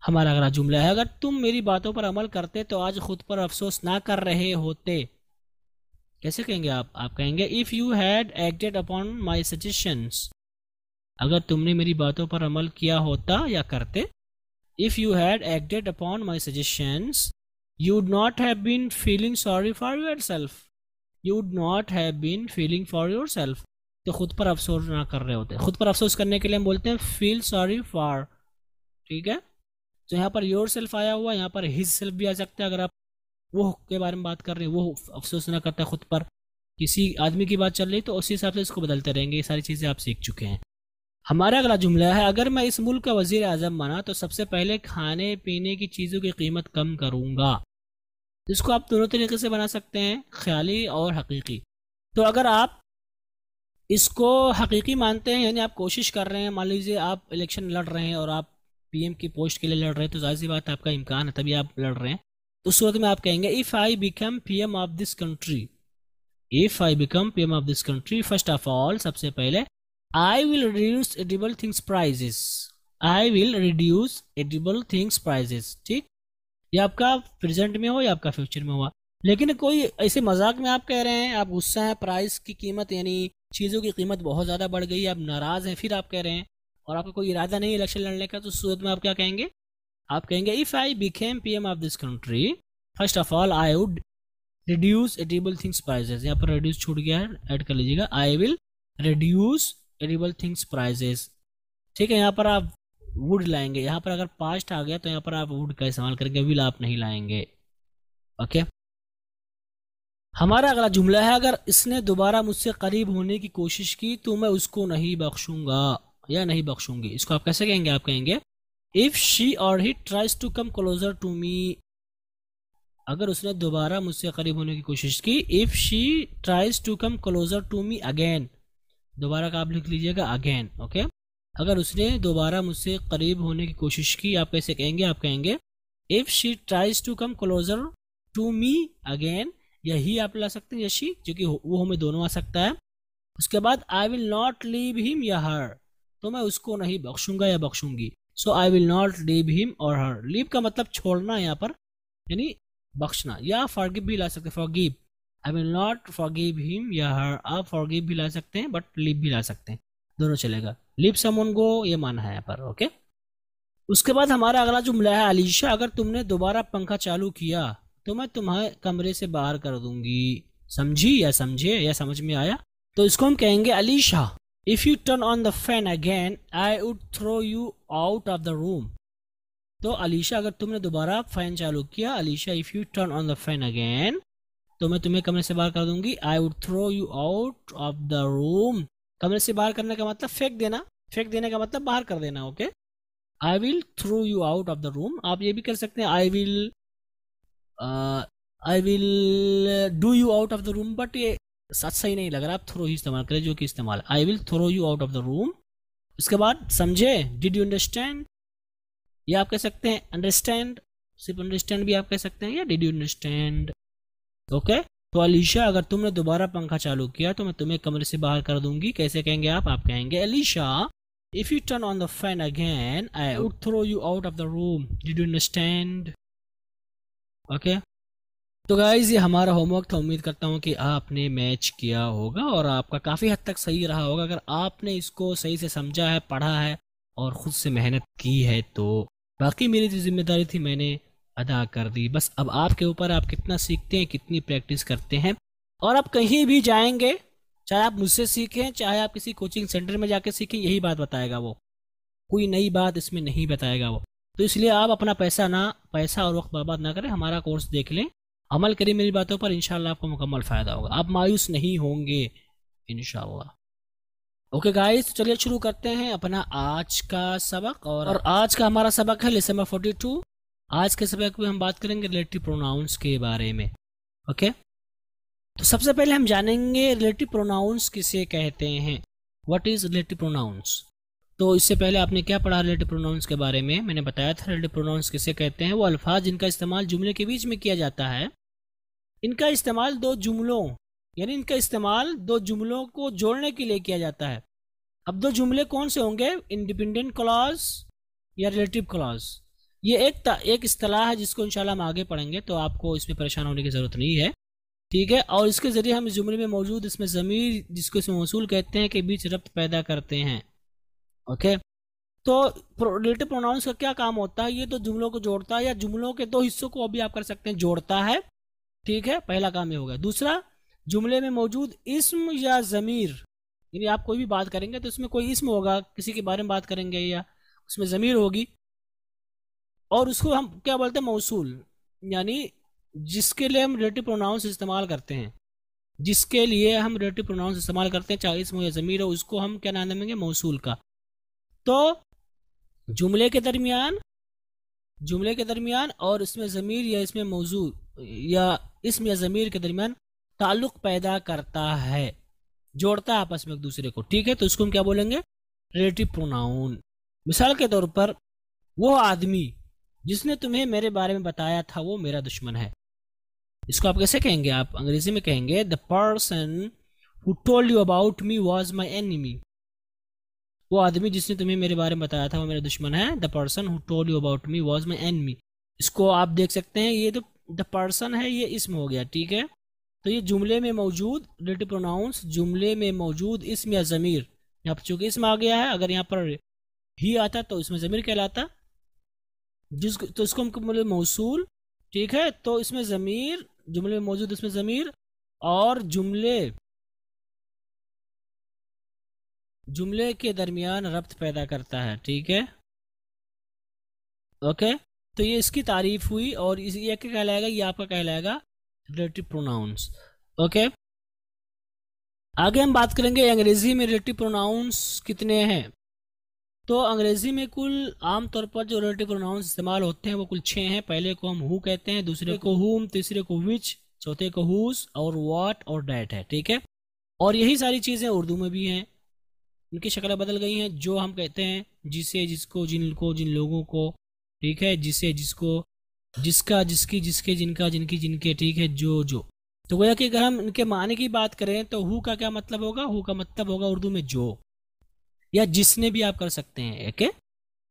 हमारा अगला जुमला है, अगर तुम मेरी बातों पर अमल करते तो आज खुद पर अफसोस ना कर रहे होते। कैसे कहेंगे आप कहेंगे if you had acted upon my suggestions. अगर तुमने मेरी बातों पर अमल किया होता या करते, if you had acted upon my suggestions you would not have been feeling sorry for yourself. You would not have been feeling for yourself. तो खुद पर अफसोस ना कर रहे होते। खुद पर अफसोस करने के लिए हम बोलते हैं feel sorry for, ठीक है। तो यहाँ पर yourself आया हुआ, यहाँ पर his self भी आ सकता है। अगर आप वो के बारे में बात कर रहे हैं, वो अफसोस ना करता खुद पर, किसी आदमी की बात चल रही तो उसी हिसाब से इसको बदलते रहेंगे। ये सारी चीज़ें आप सीख चुके हैं। हमारा अगला जुमला है, अगर मैं इस मुल्क का वजीर आजम बना तो सबसे पहले खाने पीने की चीज़ों की कीमत कम करूँगा। इसको आप दोनों तरीके से बना सकते हैं, ख्याली और हकीकी। तो अगर आप इसको हकीकी मानते हैं, यानी आप कोशिश कर रहे हैं, मान लीजिए आप इलेक्शन लड़ रहे हैं और आप पीएम की पोस्ट के लिए लड़ रहे हैं, तो जाहिर सी बात है आपका इम्कान है, तभी आप लड़ रहे हैं। तो उस सूरत में आप कहेंगे if I become PM of this country, if I become PM of this country, first of all, सबसे पहले I will reduce edible things prices. I will reduce edible things prices, ठीक। ये आपका प्रेजेंट में हो या आपका फ्यूचर में हुआ। लेकिन कोई ऐसे मजाक में आप कह रहे हैं, आप गुस्सा है, प्राइस की कीमत यानी चीज़ों की कीमत बहुत ज़्यादा बढ़ गई, आप नाराज़ हैं, फिर आप कह रहे हैं और आपका कोई इरादा नहीं है इलेक्शन लड़ने का, तो उस सूरत में आप क्या कहेंगे? आप कहेंगे if I became PM of this country, first of all I would reduce edible things prices. यहाँ पर रिड्यूस छूट गया है, ऐड कर लीजिएगा। I will reduce edible things prices, ठीक है। यहाँ पर आप वुड लाएंगे। यहाँ पर अगर पास्ट आ गया तो यहाँ पर आप वुड का इस्तेमाल करेंगे, विल आप नहीं लाएंगे। ओके, हमारा अगला जुमला है, अगर इसने दोबारा मुझसे करीब होने की कोशिश की तो मैं उसको नहीं बख्शूंगा या नहीं बख्शूंगी। इसको आप कैसे कहेंगे? आप कहेंगे इफ शी और he tries to come closer to me. अगर उसने दोबारा मुझसे करीब होने की कोशिश की, if she tries to come closer to me again, दोबारा का आप लिख लीजिएगा अगेन। ओके, अगर उसने दोबारा मुझसे करीब होने की कोशिश की, आप कैसे कहेंगे? आप कहेंगे if she tries to come closer to me again, यही आप ला सकते हैं, यशी, जो कि वो हमें दोनों आ सकता है। उसके बाद I will not leave him या हर, तो मैं उसको नहीं बख्शूंगा या बख्शूंगी। So I will not leave him और हर। लीव का मतलब छोड़ना यहाँ पर, यानी बख्शना। या फॉरगिव भी ला सकते हैं, forgive. I will not forgive him या हर, आप फॉरगिव भी ला सकते हैं, बट लीव भी ला सकते हैं, दोनों चलेगा। लीव समवन गो ये माना है यहाँ पर। ओके, उसके बाद हमारा अगला जुमला है, अलीशा अगर तुमने दोबारा पंखा चालू किया तो मैं तुम्हारे कमरे से बाहर कर दूंगी। समझी या समझे या समझ में आया? तो इसको हम कहेंगे Alisha if you turn on the fan again I would throw you out of the room. तो अलीशा अगर तुमने दोबारा फैन चालू किया, Alisha if you turn on the fan again, तो मैं तुम्हें कमरे से बाहर कर दूंगी। I would throw you out of the room. कमरे से बाहर करने का मतलब फेंक देना, फेंक देने का मतलब बाहर कर देना। Okay, I will throw you out of the room. आप ये भी कर सकते हैं I will do you out of the room, but ये सच सही नहीं लग रहा, आप थ्रो ही इस्तेमाल करें, जो कि इस्तेमाल I will throw you out of the room. उसके बाद समझे, डिड यू अंडरस्टैंड, या आप कह सकते हैं अंडरस्टैंड, सिर्फ अंडरस्टैंड भी आप कह सकते हैं, या डिड यू अंडरस्टैंड। ओके, तो अलीशा अगर तुमने दोबारा पंखा चालू किया तो मैं तुम्हें कमरे से बाहर कर दूंगी। कैसे कहेंगे आप कहेंगे Alisha if you turn on the fan again I would throw you out of the room, did you understand. Okay, तो गाइज ये हमारा होमवर्क था। उम्मीद करता हूँ कि आपने मैच किया होगा और आपका काफ़ी हद तक सही रहा होगा। अगर आपने इसको सही से समझा है, पढ़ा है और ख़ुद से मेहनत की है, तो बाकी मेरी जो जिम्मेदारी थी मैंने अदा कर दी। बस अब आपके ऊपर, आप कितना सीखते हैं, कितनी प्रैक्टिस करते हैं। और आप कहीं भी जाएंगे, चाहे आप मुझसे सीखें, चाहे आप किसी कोचिंग सेंटर में जाके सीखें, यही बात बताएगा वो, कोई नई बात इसमें नहीं बताएगा वो। तो इसलिए आप अपना पैसा और वक्त बर्बाद ना करें, हमारा कोर्स देख लें अमल करिए मेरी बातों पर, इंशाल्लाह आपको मुकम्मल फ़ायदा होगा, आप मायूस नहीं होंगे इंशाल्लाह। ओके गाइस, चलिए शुरू करते हैं अपना आज का सबक। और आज का हमारा सबक है लेसन नंबर 42। आज के सबक में हम बात करेंगे रिलेटिव प्रोनाउंस के बारे में। ओके, तो सबसे पहले हम जानेंगे रिलेटिव प्रोनाउंस किसे कहते हैं, व्हाट इज रिलेटिव प्रोनाउंस। तो इससे पहले आपने क्या पढ़ा रिलेटिव प्रोनाउंस के बारे में, मैंने बताया था रिलेटिव प्रोनाउंस किसे कहते हैं, वो अल्फाज जिनका इस्तेमाल जुमले के बीच में किया जाता है। इनका इस्तेमाल दो जुमलों को जोड़ने के लिए किया जाता है। अब दो जुमले कौन से होंगे, इंडिपेंडेंट क्लॉज या रिलेटिव क्लॉज। ये एक इस्तेलाह है जिसको इंशाल्लाह हम आगे पढ़ेंगे, तो आपको इसमें परेशान होने की जरूरत नहीं है, ठीक है। और इसके जरिए हम इस जुमले में मौजूद इसमें ज़मीर, जिसको इसमें मौसूल कहते हैं, के बीच रब्त पैदा करते हैं। ओके, तो रिलेटिव प्रोनाउंस का क्या काम होता है, ये तो जुमलों को जोड़ता है, या जुमलों के दो हिस्सों को अभी आप कर सकते हैं जोड़ता है, ठीक है, पहला काम ये होगा। दूसरा, जुमले में मौजूद इस्म या ज़मीर, यानी आप कोई भी बात करेंगे तो उसमें कोई इस्म होगा, किसी के बारे में बात करेंगे या उसमें ज़मीर होगी, और उसको हम क्या बोलते हैं, मौसूल, यानी जिसके लिए हम रिलेटिव प्रोनाउंस इस्तेमाल करते हैं, चाहे इस्म हो या ज़मीर हो, उसको हम क्या नाम देंगे, मौसूल का। तो जुमले के दरमियान और इसमें ज़मीर या इसमें मौजूद या इस्म या ज़मीर के दरमियान ताल्लुक पैदा करता है, जोड़ता है आपस में एक दूसरे को, ठीक है। तो इसको हम क्या बोलेंगे, रिलेटिव प्रोनाउन। मिसाल के तौर पर, वो आदमी जिसने तुम्हें मेरे बारे में बताया था वो मेरा दुश्मन है। इसको आप कैसे कहेंगे, आप अंग्रेजी में कहेंगे the person who told you about me was my enemy. वो आदमी जिसने तुम्हें मेरे बारे में बताया था वो मेरा दुश्मन है। The person who told you about me was my enemy. इसको आप देख सकते हैं, ये तो द पर्सन है, ये इस्म हो गया, ठीक है। तो ये जुमले में मौजूद रिलेटिव प्रोनाउंस, जुमले में मौजूद इस्म या ज़मीर, यहाँ पर चूंकि इस्म आ गया है, अगर यहाँ पर ही आता तो इसमें ज़मीर कहलाता, तो इसको हम बोले मौसूल, ठीक है। तो इसमें ज़मीर, जुमले में मौजूद इसमें ज़मीर और जुमले के दरमियान रब्त पैदा करता है, ठीक है। ओके, तो ये इसकी तारीफ हुई, और ये क्या कहलाएगा, ये आपका कहलाएगा रिलेटिव प्रोनाउंस। ओके, आगे हम बात करेंगे अंग्रेजी में रिलेटिव प्रोनाउंस कितने हैं। तो अंग्रेजी में कुल आमतौर पर जो रिलेटिव प्रोनाउंस इस्तेमाल होते हैं वो कुल 6 हैं। पहले को हम हु कहते हैं, दूसरे को हुम, तीसरे को विच, चौथे को हुज और व्हाट और डैट है, ठीक है। और यही सारी चीज़ें उर्दू में भी हैं, उनकी शक्लें बदल गई हैं। जो हम कहते हैं जिसे, जिसको, जिनको, जिन लोगों को, ठीक है, जिसे, जिसको, जिसका, जिसकी, जिसके, जिनका, जिनकी, जिनके, ठीक है, जो। तो गोया कि अगर हम इनके माने की बात करें तो हु का क्या मतलब होगा, हु का मतलब होगा उर्दू में जो, या जिसने भी आप कर सकते हैं, ओके,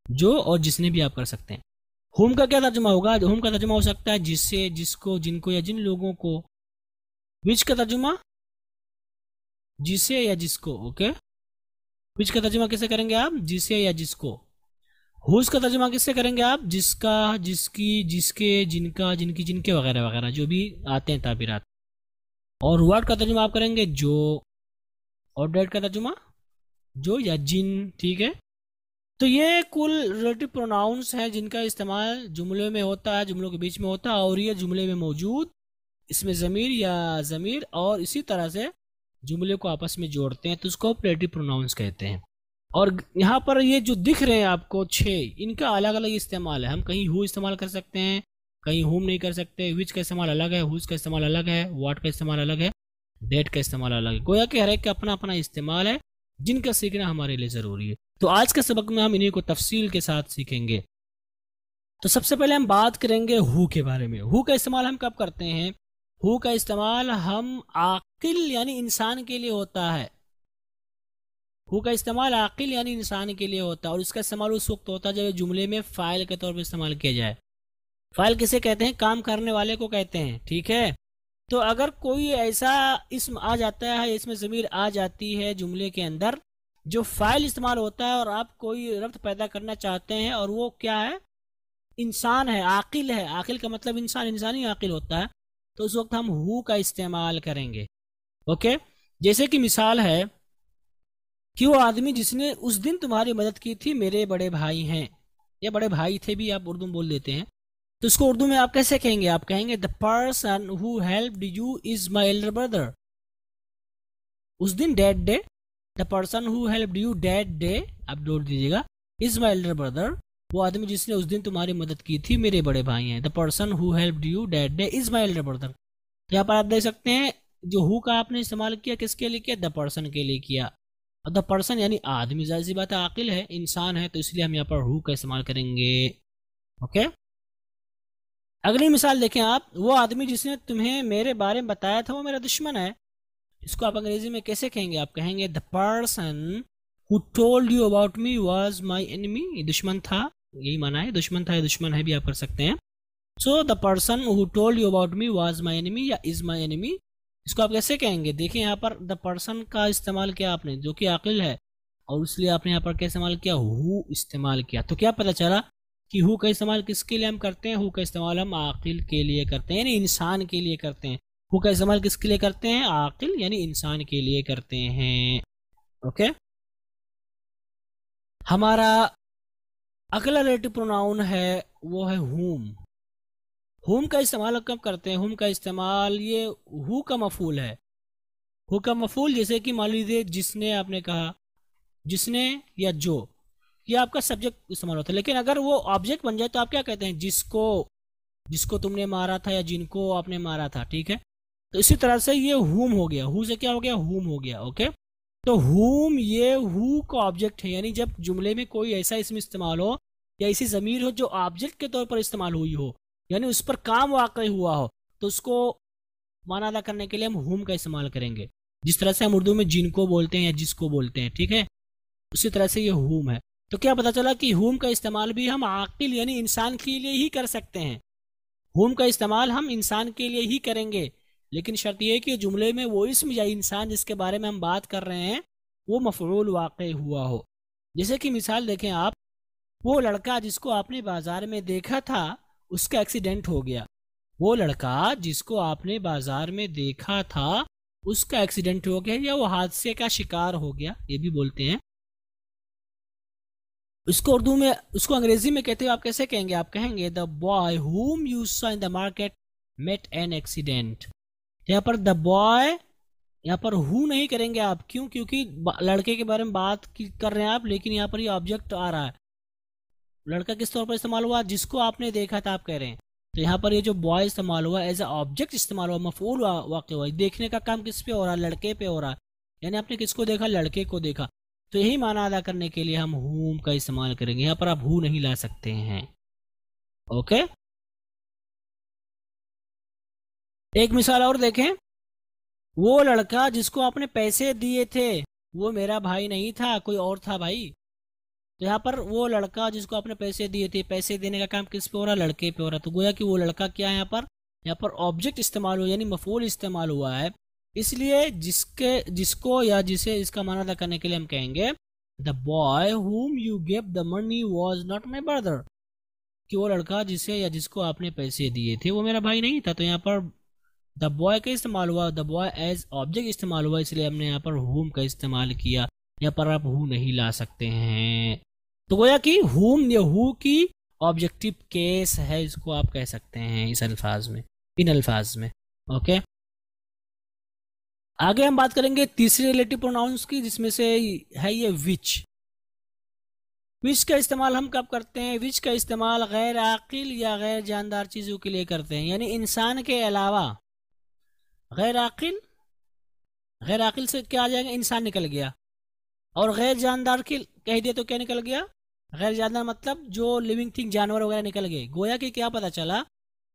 जो और जिसने भी आप कर सकते हैं। हुम का क्या तर्जुमा होगा, हुम का तर्जुमा हो सकता है जिससे, जिसको, जिनको या जिन लोगों को। विच का तर्जुमा जिसे या जिसको, ओके। विच का तर्जुमा कैसे करेंगे आप, जिसे या जिसको। हुज का तर्जुमा किससे करेंगे आप, जिसका, जिसकी, जिसके, जिनका, जिनकी, जिनके वगैरह वगैरह जो भी आते हैं ताबीरात। और व्हाट का तर्जुमा आप करेंगे जो, और डेट का तर्जुमा जो या जिन, ठीक है। तो ये कुल रिलेटिव प्रोनाउंस हैं जिनका इस्तेमाल जुमले में होता है, जुमलों के बीच में होता है, और ये जुमले में मौजूद इसमें ज़मीर या ज़मीर और इसी तरह से जुमले को आपस में जोड़ते हैं, तो उसको रिलेटिव प्रोनाउंस कहते हैं। और यहाँ पर ये जो दिख रहे हैं आपको 6, इनका अलग अलग इस्तेमाल है। हम कहीं हु इस्तेमाल कर सकते हैं, कहीं हुम नहीं कर सकते। विच का इस्तेमाल अलग है, हुज का इस्तेमाल अलग है, व्हाट का इस्तेमाल अलग है, डेट का इस्तेमाल अलग है। गोया कि हर एक का अपना अपना इस्तेमाल है जिनका सीखना हमारे लिए ज़रूरी है। तो आज के सबक में हम इन्हीं को तफसील के साथ सीखेंगे। तो सबसे पहले हम बात करेंगे हु के बारे में। हु का इस्तेमाल हम कब करते हैं, हु का इस्तेमाल हम आकिल यानी इंसान के लिए होता है। हु का इस्तेमाल आकिल यानी इंसान के लिए होता है, और इसका इस्तेमाल उस वक्त होता है जब जुमले में फ़ाइल के तौर पर इस्तेमाल किया जाए। फ़ाइल किसे कहते हैं, काम करने वाले को कहते हैं, ठीक है। तो अगर कोई ऐसा इस्म आ जाता है, इसमें ज़मीर आ जाती है जुमले के अंदर, जो फ़ाइल इस्तेमाल होता है, और आप कोई रब्त पैदा करना चाहते हैं, और वो क्या है, इंसान है, आकिल है। आकिल का मतलब इंसान, इंसानी आकिल होता है, तो उस वक्त हम हु का इस्तेमाल करेंगे, ओके। जैसे कि मिसाल है कि वो आदमी जिसने उस दिन तुम्हारी मदद की थी मेरे बड़े भाई हैं, या बड़े भाई थे भी आप उर्दू में बोल देते हैं, तो इसको उर्दू में आप कैसे कहेंगे? आप कहेंगे the person who helped you is my elder brother. उस दिन that day, the person who helped you that day आप जोड़ दीजिएगा, इज माई एल्डर ब्रदर, वो आदमी जिसने उस दिन तुम्हारी मदद की थी मेरे बड़े भाई हैं। The person who helped you that day is my elder brother. तो यहाँ पर आप देख सकते हैं जो हु का आपने इस्तेमाल किया किसके लिए किया? द पर्सन के लिए किया। और द पर्सन यानी आदमी, जाहिर सी बात है आकिल है, इंसान है, तो इसलिए हम यहाँ पर हु का इस्तेमाल करेंगे। ओके, अगली मिसाल देखें आप, वो आदमी जिसने तुम्हें मेरे बारे में बताया था वो मेरा दुश्मन है। इसको आप अंग्रेजी में कैसे कहेंगे? आप कहेंगे the person who told you about me was my enemy. दुश्मन था, यही माना है, दुश्मन था या दुश्मन है भी आप कर सकते हैं। So the person who told you about me was my enemy या इज माई एनिमी, इसको आप कैसे कहेंगे? देखिए यहाँ पर द पर्सन का इस्तेमाल किया आपने जो कि आकिल है, और इसलिए आपने यहाँ पर क्या इस्तेमाल किया? हु इस्तेमाल किया। तो क्या पता चला कि हु का इस्तेमाल किसके लिए हम करते हैं? हु का इस्तेमाल हम आकिल के लिए करते हैं, यानी इंसान के लिए करते हैं। हु का इस्तेमाल किसके लिए करते हैं? आकिल यानी इंसान के लिए करते हैं। ओके, हमारा अगला रिलेटिव प्रोनाउन है वो है हुम। हुम का इस्तेमाल कब करते हैं? हुम का इस्तेमाल, ये हु का मफूल है। हु का मफूल जैसे कि मान लीजिए जिसने, आपने कहा जिसने या जो, ये आपका सब्जेक्ट इस्तेमाल होता है। लेकिन अगर वो ऑब्जेक्ट बन जाए तो आप क्या कहते हैं? जिसको, जिसको तुमने मारा था या जिनको आपने मारा था। ठीक है, तो इसी तरह से ये हुम हो गया, हु से क्या हो गया? हुम हो गया। ओके, तो हुम ये हु का ऑब्जेक्ट है, यानी जब जुमले में कोई ऐसा इसमें इस्तेमाल हो या ऐसी ज़मीर हो जो ऑब्जेक्ट के तौर पर इस्तेमाल हुई हो, यानी उस पर काम वाक़ई हुआ हो, तो उसको माना अदा करने के लिए हम हुम का इस्तेमाल करेंगे। जिस तरह से हम उर्दू में जिनको बोलते हैं या जिसको बोलते हैं, ठीक है, उसी तरह से ये हुम है। तो क्या पता चला कि हुम का इस्तेमाल भी हम आकिल यानी इंसान के लिए ही कर सकते हैं। हुम का इस्तेमाल हम इंसान के लिए ही करेंगे, लेकिन शर्त यह है कि जुमले में वो इस्म या इंसान जिसके बारे में हम बात कर रहे हैं वो मफऊल वाक़ई हुआ हो। जैसे कि मिसाल देखें आप, वो लड़का जिसको आपने बाजार में देखा था उसका एक्सीडेंट हो गया। वो लड़का जिसको आपने बाजार में देखा था उसका एक्सीडेंट हो गया या वो हादसे का शिकार हो गया, ये भी बोलते हैं। उसको उर्दू में, उसको अंग्रेजी में कहते हो आप कैसे कहेंगे? आप कहेंगे the boy whom you saw in the market met an accident. यहाँ पर द बॉय, यहाँ पर हु नहीं करेंगे आप, क्यों? क्योंकि लड़के के बारे में बात कर रहे हैं आप, लेकिन यहाँ पर ये ऑब्जेक्ट आ रहा है। लड़का किस तौर पर इस्तेमाल हुआ? जिसको आपने देखा था आप कह रहे हैं, तो यहाँ पर ये जो बॉय इस्तेमाल हुआ एज ए ऑब्जेक्ट इस्तेमाल हुआ, मफऊल वाक़ई हुआ। देखने का काम किस पे हो रहा है? लड़के पे हो रहा है, यानी आपने किसको देखा? लड़के को देखा। तो यही माना अदा करने के लिए हम हुम का इस्तेमाल करेंगे। यहाँ पर आप हु नहीं ला सकते हैं। ओके, एक मिसाल और देखें, वो लड़का जिसको आपने पैसे दिए थे वो मेरा भाई नहीं था, कोई और था भाई। तो यहाँ पर वो लड़का जिसको आपने पैसे दिए थे, पैसे देने का काम किस पे हो रहा? लड़के पे हो रहा। तो गोया कि वो लड़का क्या है? यहाँ पर ऑब्जेक्ट इस्तेमाल हुआ, यानी मफऊल इस्तेमाल हुआ है। इसलिए जिसको या जिसे इसका माना अदा करने के लिए हम कहेंगे the boy whom you gave the money was not my brother, कि वो लड़का जिसे या जिसको आपने पैसे दिए थे वो मेरा भाई नहीं था। तो यहाँ पर द बॉय का इस्तेमाल हुआ, द बॉय एज ऑब्जेक्ट इस्तेमाल हुआ, इसलिए हमने यहाँ पर हुम का इस्तेमाल किया। यहाँ पर आप हु नहीं ला सकते हैं। तो गोया कि हुम या हु की ऑब्जेक्टिव केस है, इसको आप कह सकते हैं इस अल्फाज में, इन अल्फाज में। ओके, आगे हम बात करेंगे तीसरे रिलेटिव प्रोनाउंस की, जिसमें से है ये विच। विच का इस्तेमाल हम कब करते हैं? विच का इस्तेमाल गैर आकिल या गैर जानदार चीज़ों के लिए करते हैं, यानी इंसान के अलावा। गैर आकिल से क्या आ जाएगा? इंसान निकल गया। और गैर जानदार की कह दिया तो क्या निकल गया? गैर जानदार मतलब जो लिविंग थिंग, जानवर वगैरह निकल गए। गोया कि क्या पता चला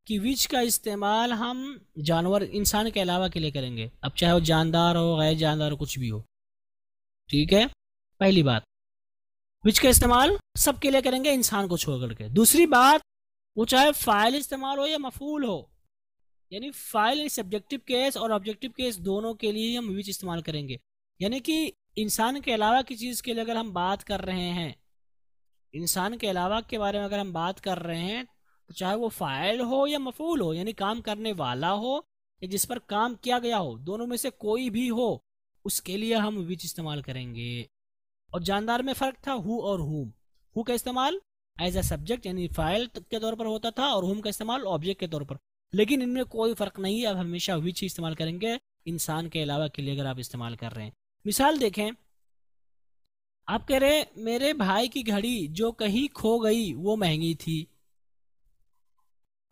कि विच का इस्तेमाल हम जानवर, इंसान के अलावा के लिए करेंगे, अब चाहे वो जानदार हो, गैर जानदार हो, कुछ भी हो। ठीक है, पहली बात, विच का इस्तेमाल सबके लिए करेंगे इंसान को छोड़ करके। दूसरी बात, वो चाहे फाइल इस्तेमाल हो या मफूल हो, यानी फाइल सब्जेक्टिव केस और ऑब्जेक्टिव केस दोनों के लिए हम विच इस्तेमाल करेंगे। यानी कि इंसान के अलावा की चीज़ के लिए अगर हम बात कर रहे हैं, इंसान के अलावा के बारे में अगर हम बात कर रहे हैं, तो चाहे वो फाइल हो या मफूल हो, यानी काम करने वाला हो या जिस पर काम किया गया हो, दोनों में से कोई भी हो, उसके लिए हम विच इस्तेमाल करेंगे। और जानदार में फ़र्क था हु और हुम। हु का इस्तेमाल एज अ सब्जेक्ट यानी फाइल के तौर पर होता था, और whom का इस्तेमाल ऑब्जेक्ट के तौर पर। लेकिन इनमें कोई फर्क नहीं है, अब हमेशा which ही इस्तेमाल करेंगे इंसान के अलावा के लिए अगर आप इस्तेमाल कर रहे हैं। मिसाल देखें, आप कह रहे हैं मेरे भाई की घड़ी जो कहीं खो गई वो महंगी थी।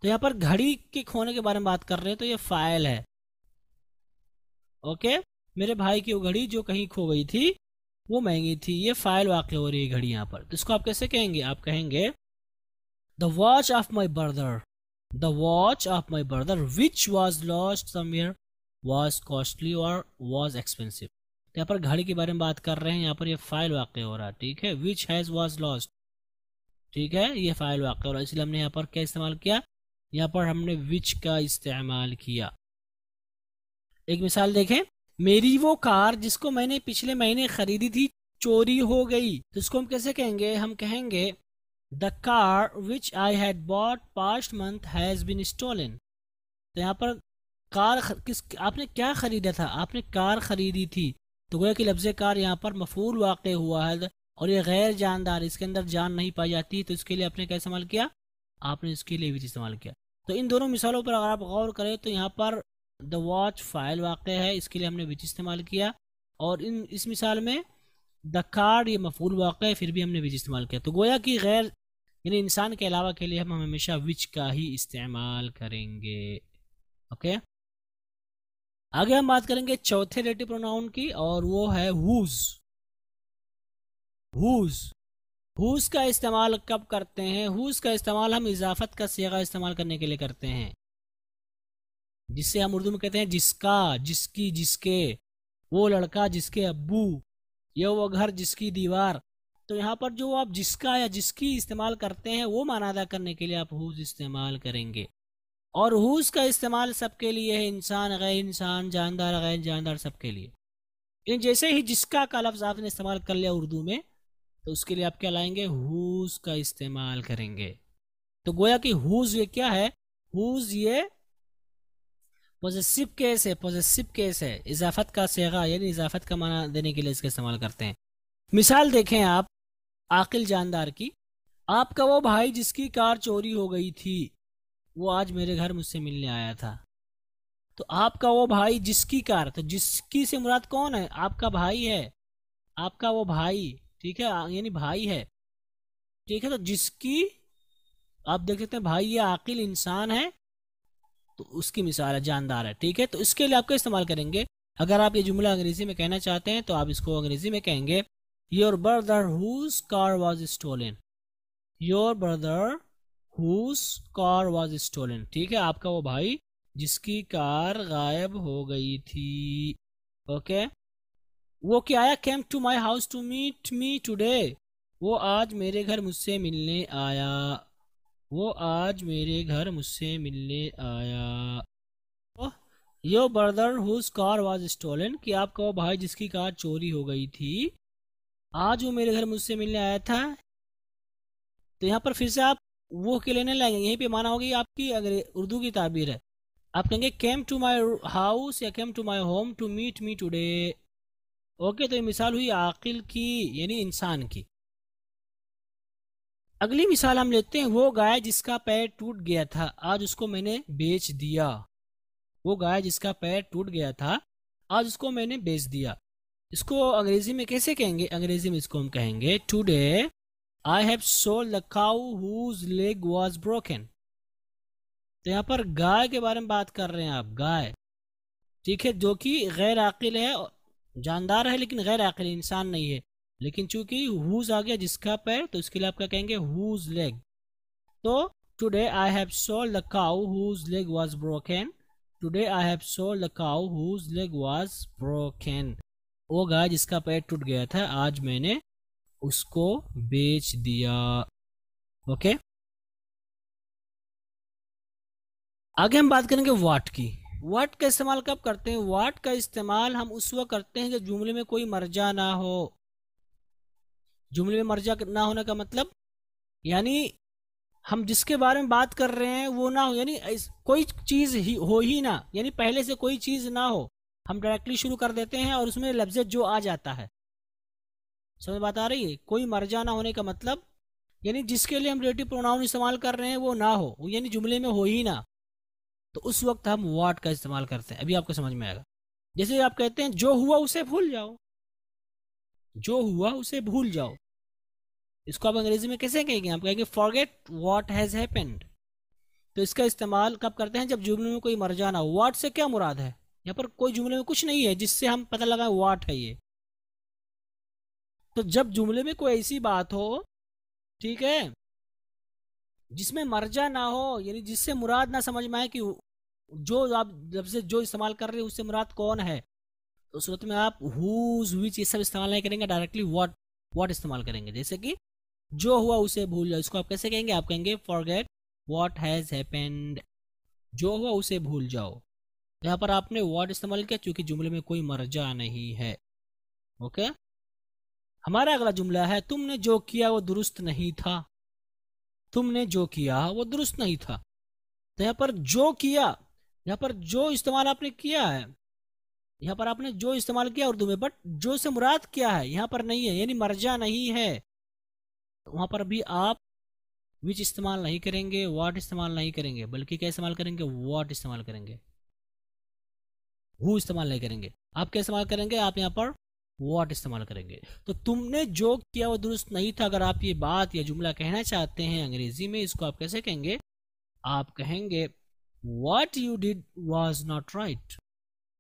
तो यहाँ पर घड़ी के खोने के बारे में बात कर रहे हैं, तो ये फाइल है। ओके, मेरे भाई की वो घड़ी जो कहीं खो गई थी वो महंगी थी, ये फाइल वाक़ हो रही है घड़ी यहाँ पर। तो इसको आप कैसे कहेंगे? आप कहेंगे the watch of my brother, the watch of my brother which was lost somewhere was costly और वॉज एक्सपेंसिव। तो यहाँ पर घड़ी के बारे में बात कर रहे हैं, यहाँ पर ये फाइल वाक़ हो रहा है, ठीक है। विच हैज़ वॉज लॉस्ट, ठीक है, ये फाइल वाक़ हो रहा है, इसलिए हमने यहाँ पर क्या इस्तेमाल किया? यहाँ पर हमने विच का इस्तेमाल किया। एक मिसाल देखें, मेरी वो कार जिसको मैंने पिछले महीने खरीदी थी चोरी हो गई। तो इसको हम कैसे कहेंगे? हम कहेंगे the car which I had bought past month has been stolen. तो यहाँ पर कार आपने क्या खरीदा था? आपने कार खरीदी थी, तो गोया कि लफ्ज़ कार यहाँ पर मफूल वाक़ हुआ है और ये गैर जानदार, इसके अंदर जान नहीं पाई जाती, तो इसके लिए आपने क्या इस्तेमाल किया? आपने इसके लिए विच इस्तेमाल किया। तो इन दोनों मिसालों पर अगर आप गौर करें तो यहाँ पर द वॉच फाइल वाक़ है, इसके लिए हमने विच इस्तेमाल किया, और इस मिसाल में द कार्ड ये मफूल वाक़ है, फिर भी हमने विच इस्तेमाल किया। तो गोया कि गैर यानी इंसान के अलावा के लिए हम हमेशा विच का ही इस्तेमाल करेंगे। ओके, आगे हम बात करेंगे चौथे रिलेटिव प्रोनाउन की, और वो है हुज। हुज, हुज का इस्तेमाल कब करते हैं? हुज का इस्तेमाल हम इजाफत का सीगा इस्तेमाल करने के लिए करते हैं, जिससे हम उर्दू में कहते हैं जिसका, जिसकी, जिसके, वो लड़का जिसके अब्बू, या वो घर जिसकी दीवार। तो यहाँ पर जो आप जिसका या जिसकी इस्तेमाल करते हैं वो माना अदा करने के लिए आप हुज इस्तेमाल करेंगे। और हुज का इस्तेमाल सबके लिए है, इंसान, गैर इंसान, जानदार, गैर जानदार, सबके लिए। लेकिन जैसे ही जिसका का लफ्ज़ आपने इस्तेमाल कर लिया उर्दू में, तो उसके लिए आप क्या लाएंगे? हुज का इस्तेमाल करेंगे। तो गोया कि हुज ये क्या है? हुज ये पॉजेसिव केस है, पॉजेसिव केस है, इजाफत का सेगा यानी इजाफत का माना देने के लिए इसका इस्तेमाल करते हैं। मिसाल देखें आप आकिल जानदार की, आपका वो भाई जिसकी कार चोरी हो गई थी वो आज मेरे घर मुझसे मिलने आया था। तो आपका वो भाई जिसकी कार, तो जिसकी से मुराद कौन है? आपका भाई है, आपका वो भाई, ठीक है, यानी भाई है, ठीक है। तो जिसकी आप देख सकते हैं भाई ये आकिल इंसान है, तो उसकी मिसाल है, जानदार है, ठीक है। तो इसके लिए आपका इस्तेमाल करेंगे। अगर आप ये जुमला अंग्रेजी में कहना चाहते हैं तो आप इसको अंग्रेजी में कहेंगे your brother whose car was stolen, your brother whose car was stolen, ठीक है, आपका वो भाई जिसकी कार गायब हो गई थी। ओके, वो क्या आया? Came to my house to meet me today, वो आज मेरे घर मुझसे मिलने आया, वो आज मेरे घर मुझसे मिलने आया। Your brother whose car was stolen, कि आपका वो भाई जिसकी कार चोरी हो गई थी आज वो मेरे घर मुझसे मिलने आया था। तो यहाँ पर फिर से आप वो के लेने लाएंगे, यहीं पे माना होगी आपकी अगर उर्दू की ताबीर है, आप कहेंगे केम टू माई हाउस या came to my home to meet me today. Okay, तो ये मिसाल हुई आकिल की यानी इंसान की। अगली मिसाल हम लेते हैं, वो गाय जिसका पैर टूट गया था आज उसको मैंने बेच दिया। वो गाय जिसका पैर टूट गया था आज उसको मैंने बेच दिया। इसको अंग्रेजी में कैसे कहेंगे? अंग्रेजी में इसको हम कहेंगे today I have sold the cow whose leg was broken. तो यहाँ पर गाय के बारे में बात कर रहे हैं आप, गाय, ठीक है, जो कि गैर आकिल है, जानदार है लेकिन गैर आकिल इंसान नहीं है। लेकिन चूंकि हुज आ गया जिसका पैर, तो इसके लिए आप क्या कहेंगे? Whose leg. तो today I have sold the cow whose leg was broken, today I have sold the cow whose leg was broken. वो गाय जिसका पैर टूट गया था आज मैंने उसको बेच दिया। ओके, आगे हम बात करेंगे व्हाट की। व्हाट का इस्तेमाल कब करते हैं? व्हाट का इस्तेमाल हम उस वक्त करते हैं जब जुमले में कोई मर्जा ना हो। जुमले में मर्जा ना होने का मतलब यानी हम जिसके बारे में बात कर रहे हैं वो ना हो, यानी कोई चीज ही हो ही ना, यानी पहले से कोई चीज ना हो, हम डायरेक्टली शुरू कर देते हैं और उसमें लफ्ज़ जो आ जाता है। समझ बात आ रही है? कोई मर्जा ना होने का मतलब यानी जिसके लिए हम रिलेटिव प्रोनाउन इस्तेमाल कर रहे हैं वो ना हो, वो यानी जुमले में हो ही ना, तो उस वक्त हम व्हाट का इस्तेमाल करते हैं। अभी आपको समझ में आएगा। जैसे आप कहते हैं जो हुआ उसे भूल जाओ, जो हुआ उसे भूल जाओ, इसको आप अंग्रेजी में कैसे कहेंगे? आप कहेंगे फॉरगेट व्हाट हैज हैपेंड। तो इसका इस्तेमाल कब करते हैं? जब जुमले में कोई मर्जा ना हो। व्हाट से क्या मुराद है? यहाँ पर कोई जुमले में कुछ नहीं है जिससे हम पता लगाएं व्हाट है ये। तो जब जुमले में कोई ऐसी बात हो, ठीक है, जिसमें मर्जा ना हो, यानी जिससे मुराद ना समझ में आए कि जो आप जब से जो इस्तेमाल कर रहे हैं उससे मुराद कौन है, तो सूरत में आप हुज व्हिच ये सब इस्तेमाल नहीं करेंगे, डायरेक्टली व्हाट इस्तेमाल करेंगे। जैसे कि जो हुआ उसे भूल जाओ, इसको आप कैसे कहेंगे? आप कहेंगे फॉरगेट व्हाट हैज हैपेंड, जो हुआ उसे भूल जाओ। यहाँ पर आपने व्हाट इस्तेमाल किया क्योंकि जुमले में कोई मर्जा नहीं है। ओके, हमारा अगला जुमला है तुमने जो किया वो दुरुस्त नहीं था। तुमने जो किया वो दुरुस्त नहीं था। तो यहाँ पर जो किया, यहाँ पर जो इस्तेमाल आपने किया है, यहाँ पर आपने जो इस्तेमाल किया उर्दू में, बट जो से मुराद क्या है यहाँ पर नहीं है, यानी मर्जा नहीं है। तो वहां पर भी आप विच इस्तेमाल नहीं करेंगे, व्हाट इस्तेमाल नहीं करेंगे, बल्कि क्या इस्तेमाल करेंगे? व्हाट इस्तेमाल करेंगे, हु इस्तेमाल नहीं करेंगे। आप क्या इस्तेमाल करेंगे? आप यहाँ पर व्हाट इस्तेमाल करेंगे। तो तुमने जो किया वो दुरुस्त नहीं था, अगर आप ये बात या जुमला कहना चाहते हैं अंग्रेजी में, इसको आप कैसे कहेंगे? आप कहेंगे what you did was not right.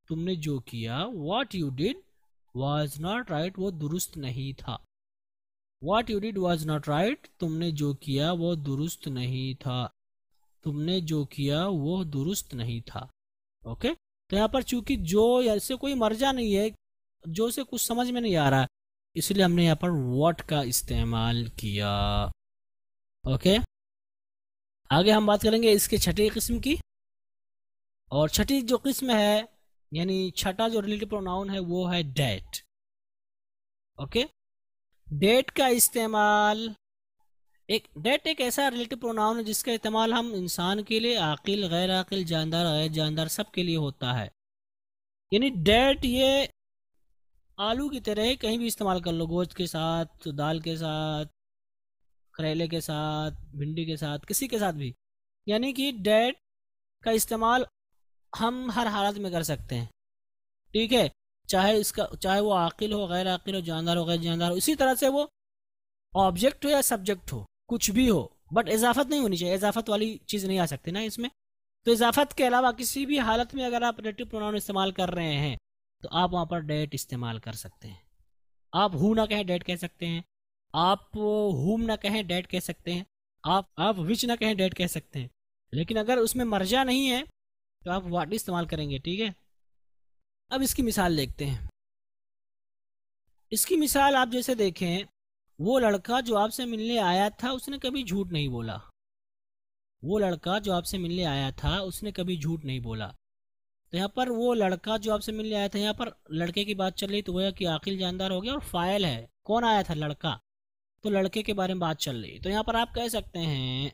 तुमने जो किया, what you did was not right, वो दुरुस्त नहीं था। What you did was not right, तुमने जो किया वो दुरुस्त नहीं था। तुमने जो किया वो दुरुस्त नहीं था। ओके, तो यहाँ पर चूंकि जो ऐसे कोई मर्जा नहीं है, जो से कुछ समझ में नहीं आ रहा, इसलिए हमने यहाँ पर व्हाट का इस्तेमाल किया। ओके, आगे हम बात करेंगे इसके छठी किस्म की। और छठी जो किस्म है, यानी छठा जो रिलेटिव प्रोनाउन है वो है डेट। ओके, डेट का इस्तेमाल, डेट एक ऐसा रिलेटिव प्रोनाउन है जिसका इस्तेमाल हम इंसान के लिए, आकिल, गैर आकिल, जानदार, गैर जानदार, सब के लिए होता है। यानी डेट ये आलू की तरह कहीं भी इस्तेमाल कर लो, गोश्त के साथ, दाल के साथ, करेले के साथ, भिंडी के साथ, किसी के साथ भी। यानी कि डेट का इस्तेमाल हम हर हालत में कर सकते हैं। ठीक है, चाहे वो आकिल हो, गैर आकिल हो, जानदार हो, गैर जानदार हो। इसी तरह से वो ऑब्जेक्ट हो या सब्जेक्ट हो, कुछ भी हो, बट इजाफत नहीं होनी चाहिए। इजाफत वाली चीज़ नहीं आ सकती ना इसमें। तो इजाफत के अलावा किसी भी हालत में अगर आप रिलेटिव प्रोनाउन इस्तेमाल कर रहे हैं तो आप वहाँ पर डेट इस्तेमाल कर सकते हैं। आप हु ना कहें, डेट कह सकते हैं। आप हुम ना कहें, डेट कह सकते हैं। आप विच ना कहें, डेट कह सकते हैं। लेकिन अगर उसमें मर्जा नहीं है तो आप व्हाट इस्तेमाल करेंगे। ठीक है, अब इसकी मिसाल देखते हैं। इसकी मिसाल आप जैसे देखें, वो लड़का जो आपसे मिलने आया था उसने कभी झूठ नहीं बोला। वो लड़का जो आपसे मिलने आया था उसने कभी झूठ नहीं बोला। तो यहाँ पर वो लड़का जो आपसे मिलने आया था, यहाँ पर लड़के की बात चल रही, तो वह कि आकिल, जानदार हो गया, और फाइल है कौन आया था? लड़का। तो लड़के के बारे में बात चल रही। तो यहाँ पर आप कह सकते हैं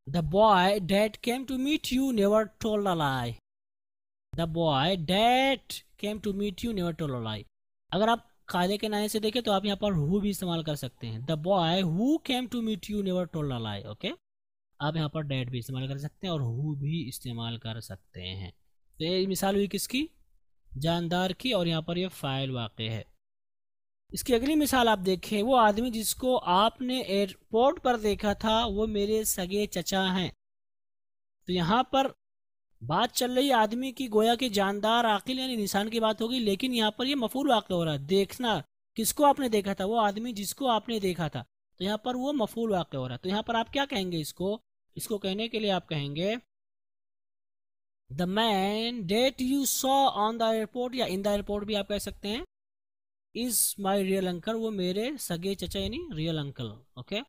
the boy that came to meet you never told a lie. The boy that came to meet you never told a lie. अगर आप कायदे के नए से देखें तो आप यहाँ पर हु भी इस्तेमाल कर सकते हैं। The boy who came to meet you never told a lie. Okay, आप यहाँ पर डैट भी इस्तेमाल कर सकते हैं और हु भी इस्तेमाल कर सकते हैं। तो ये मिसाल हुई किसकी? जानदार की, और यहाँ पर ये फाइल वाक़े है। इसकी अगली मिसाल आप देखें, वो आदमी जिसको आपने एयरपोर्ट पर देखा था वो मेरे सगे चचा हैं। तो यहाँ पर बात चल रही है आदमी की, गोया कि जानदार, आकिल यानी इंसान की बात होगी, लेकिन यहाँ पर ये मफूल वाक़े हो रहा है। देखना, किसको आपने देखा था? वो आदमी जिसको आपने देखा था। तो यहाँ पर वो मफूल वाक़े हो रहा है। तो यहाँ पर आप क्या कहेंगे? इसको कहने के लिए आप कहेंगे the man that you saw on the airport, या इन द एयरपोर्ट भी आप कह सकते हैं, इज माई रियल अंकल, वो मेरे सगे चचा यानी रियल अंकल। ओके,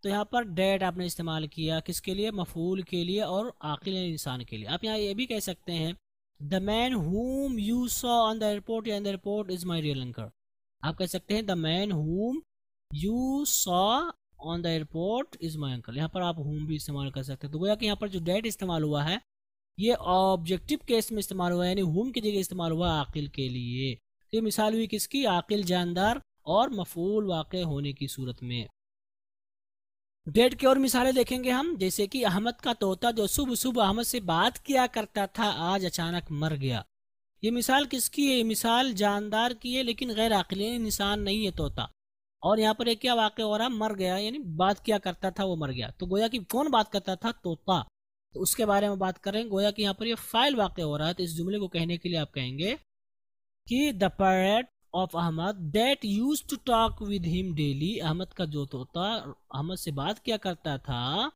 तो यहाँ पर डेट आपने इस्तेमाल किया किसके लिए? मफूल के लिए, और आकिल यानी इंसान के लिए। आप यहाँ ये भी कह सकते हैं the man whom you saw on the airport या in the airport is my real uncle. आप कह सकते हैं the man whom you saw on the airport is my uncle. यहाँ पर आप हुम भी इस्तेमाल कर सकते हैं। तो गोया कि यहाँ पर जो डेट इस्तेमाल हुआ है ये ऑब्जेक्टिव केस में इस्तेमाल हुआ है, यानी हुम की जगह इस्तेमाल हुआ आकिल के लिए। ये मिसाल हुई किसकी? आकिल, जानदार और मफूल वाक़े होने की सूरत में। डेट की और मिसालें देखेंगे हम, जैसे कि अहमद का तोता जो सुबह सुबह अहमद से बात किया करता था आज अचानक मर गया। ये मिसाल किसकी है? ये मिसाल जानदार की है, लेकिन गैर अक्ली इंसान नहीं है तोता। और यहाँ पर एक क्या वाक़या हो रहा, मर गया, यानी बात किया करता था वो मर गया। तो गोया कि कौन बात करता था? तोता। तो उसके बारे में बात करें। गोया कि यहाँ पर ये फाइल वाक़या हो रहा है। तो इस जुमले को कहने के लिए आप कहेंगे कि the parrot of Ahmed that used to talk with him daily, Ahmed का जो तोता अहमद से बात किया करता था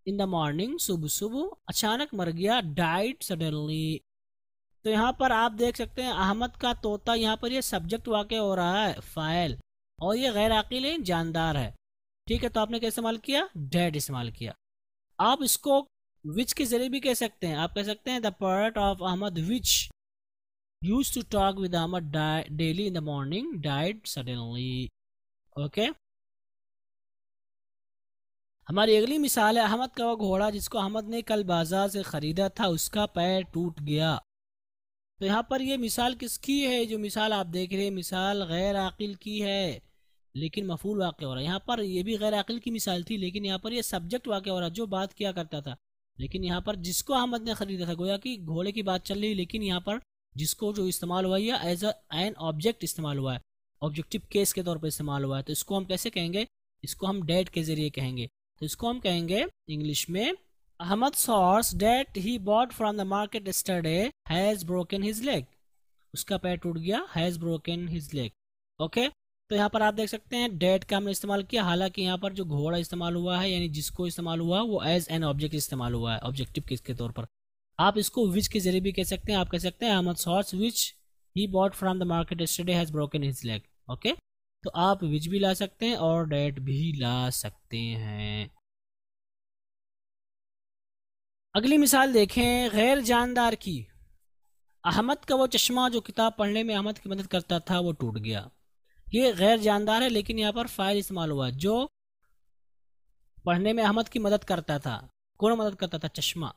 इन द मॉर्निंग, सुबह सुबह अचानक मर गया, डाइड सडनली। तो यहाँ पर आप देख सकते हैं अहमद का तोता, यहाँ पर ये सब्जेक्ट वाक़या हो रहा है फाइल, और ये गैर अक़ील जानदार है। ठीक है, तो आपने क्या इस्तेमाल किया? डेट इस्तेमाल किया। आप इसको विच के जरिए भी कह सकते हैं। आप कह सकते हैं the parrot of Ahmed which used to talk with Ahmad daily in the morning died suddenly. Okay, हमारी अगली मिसाल है अहमद का वो घोड़ा जिसको अहमद ने कल बाजार से खरीदा था, उसका पैर टूट गया। तो यहाँ पर ये मिसाल किसकी है? जो मिसाल आप देख रहे हैं मिसाल गैर आकिल की है, लेकिन मफूल वाक़या हो रहा है। यहाँ पर ये भी गैर आकिल की मिसाल थी, लेकिन यहाँ पर ये सब्जेक्ट वाक़या हो रहा है जो बात किया करता था। लेकिन यहाँ पर जिसको अहमद ने खरीदा था, गोया कि घोड़े की बात चल रही है, लेकिन यहाँ पर जिसको जो इस्तेमाल हुआ है एज एन ऑब्जेक्ट इस्तेमाल हुआ है, ऑब्जेक्टिव केस के तौर पर इस्तेमाल हुआ है। तो इसको हम कैसे कहेंगे? इसको हम डेट के जरिए कहेंगे। तो इसको हम कहेंगे इंग्लिश में Ahmed horse that he bought from the market yesterday has broken his leg, उसका पैर टूट गया, has broken his leg. Okay, तो यहाँ पर आप देख सकते हैं डेट का हमने इस्तेमाल किया। हालांकि यहाँ पर जो घोड़ा इस्तेमाल हुआ है यानी जिसको इस्तेमाल हुआ वो एज एन ऑब्जेक्ट इस्तेमाल हुआ है, ऑब्जेक्टिव केस के तौर पर। आप इसको विच के जरिए भी कह सकते हैं। आप कह सकते हैं Ahmed horse which he bought from the market yesterday has broken his leg. Okay, तो आप विच भी ला सकते हैं और डेट भी ला सकते हैं। अगली मिसाल देखें गैर जानदार की। अहमद का वो चश्मा जो किताब पढ़ने में अहमद की मदद करता था वो टूट गया। ये गैर जानदार है, लेकिन यहाँ पर फाइल इस्तेमाल हुआ जो पढ़ने में अहमद की मदद करता था। कौन मदद करता था? चश्मा।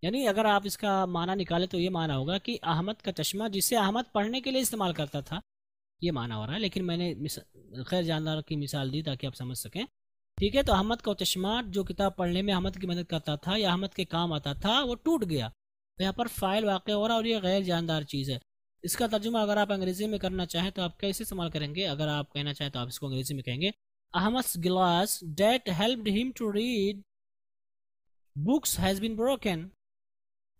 यानी अगर आप इसका माना निकाले तो ये माना होगा कि अहमद का चश्मा जिसे अहमद पढ़ने के लिए इस्तेमाल करता था, ये माना हो रहा है। लेकिन मैंने गैर जानदार की मिसाल दी ताकि आप समझ सकें। ठीक है, तो अहमद का चश्मा जो किताब पढ़ने में अहमद की मदद करता था या अहमद के काम आता था वो टूट गया। तो यहाँ पर फाइल वाक़या हो रहा है और ये गैर जानदार चीज़ है। इसका तर्जुमा अगर आप अंग्रेजी में करना चाहें तो आप कैसे इस्तेमाल करेंगे? अगर आप कहना चाहें तो आप इसको अंग्रेजी में कहेंगे Ahmad's glass that helped him to read books has been broken.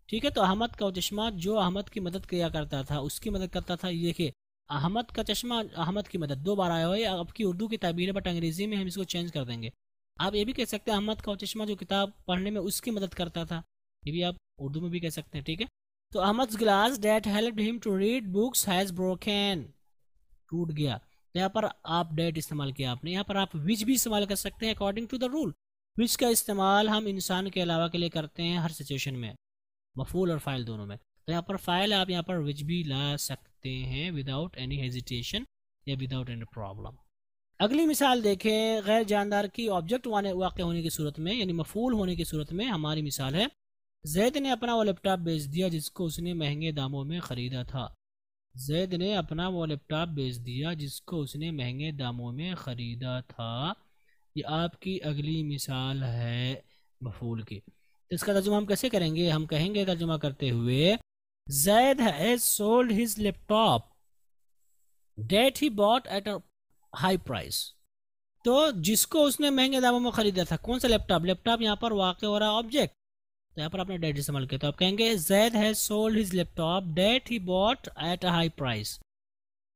ठीक है, तो अहमद का चश्मा जो अहमद की मदद किया करता था, उसकी मदद करता था। ये देखिए अहमद का चश्मा, अहमद की मदद, दो बार आया हुआ है। आपकी उर्दू की ताबीर है, बट अंग्रेजी में हम इसको चेंज कर देंगे। आप ये भी कह सकते हैं अहमद का चश्मा जो किताब पढ़ने में उसकी मदद करता था, ये भी आप उर्दू में भी कह सकते हैं। ठीक है, तो Ahmad's glass that helped him to read books has broken, टूट गया। तो यहाँ पर आप डेट इस्तेमाल किया आपने। यहाँ पर आप विच भी इस्तेमाल कर सकते हैं अकॉर्डिंग टू द रूल। विच का इस्तेमाल हम इंसान के अलावा के लिए करते हैं हर सिचुएशन में, मफूल और फाइल दोनों में। तो यहाँ पर फाइल आप यहाँ पर विच भी ला सकते हैं विदाउट एनी हेजिटेशन या विदाउट एनी प्रॉब्लम। अगली मिसाल देखें गैर जानदार की। ऑब्जेक्ट वाक़या होने की सूरत में यानी मफूल होने की सूरत में हमारी मिसाल है जैद ने अपना वो लैपटॉप बेच दिया जिसको उसने महंगे दामों में ख़रीदा था। जैद ने अपना वो लैपटॉप बेच दिया जिसको उसने महंगे दामों में ख़रीदा था। ये आपकी अगली मिसाल है मफूल की। तो इसका तर्जुमा हम कैसे करेंगे? हम कहेंगे तर्जुमा करते हुए Zaid has sold his laptop that he bought at a high price. तो जिसको उसने महंगे दामों में खरीदा था, कौन सा लैपटॉप? लैपटॉप यहाँ पर वाक़ हो रहा है ऑब्जेक्ट, तो यहाँ पर आपने डेट इस्तेमाल किया। तो आप कहेंगे Zaid has sold his laptop that he bought at a high price.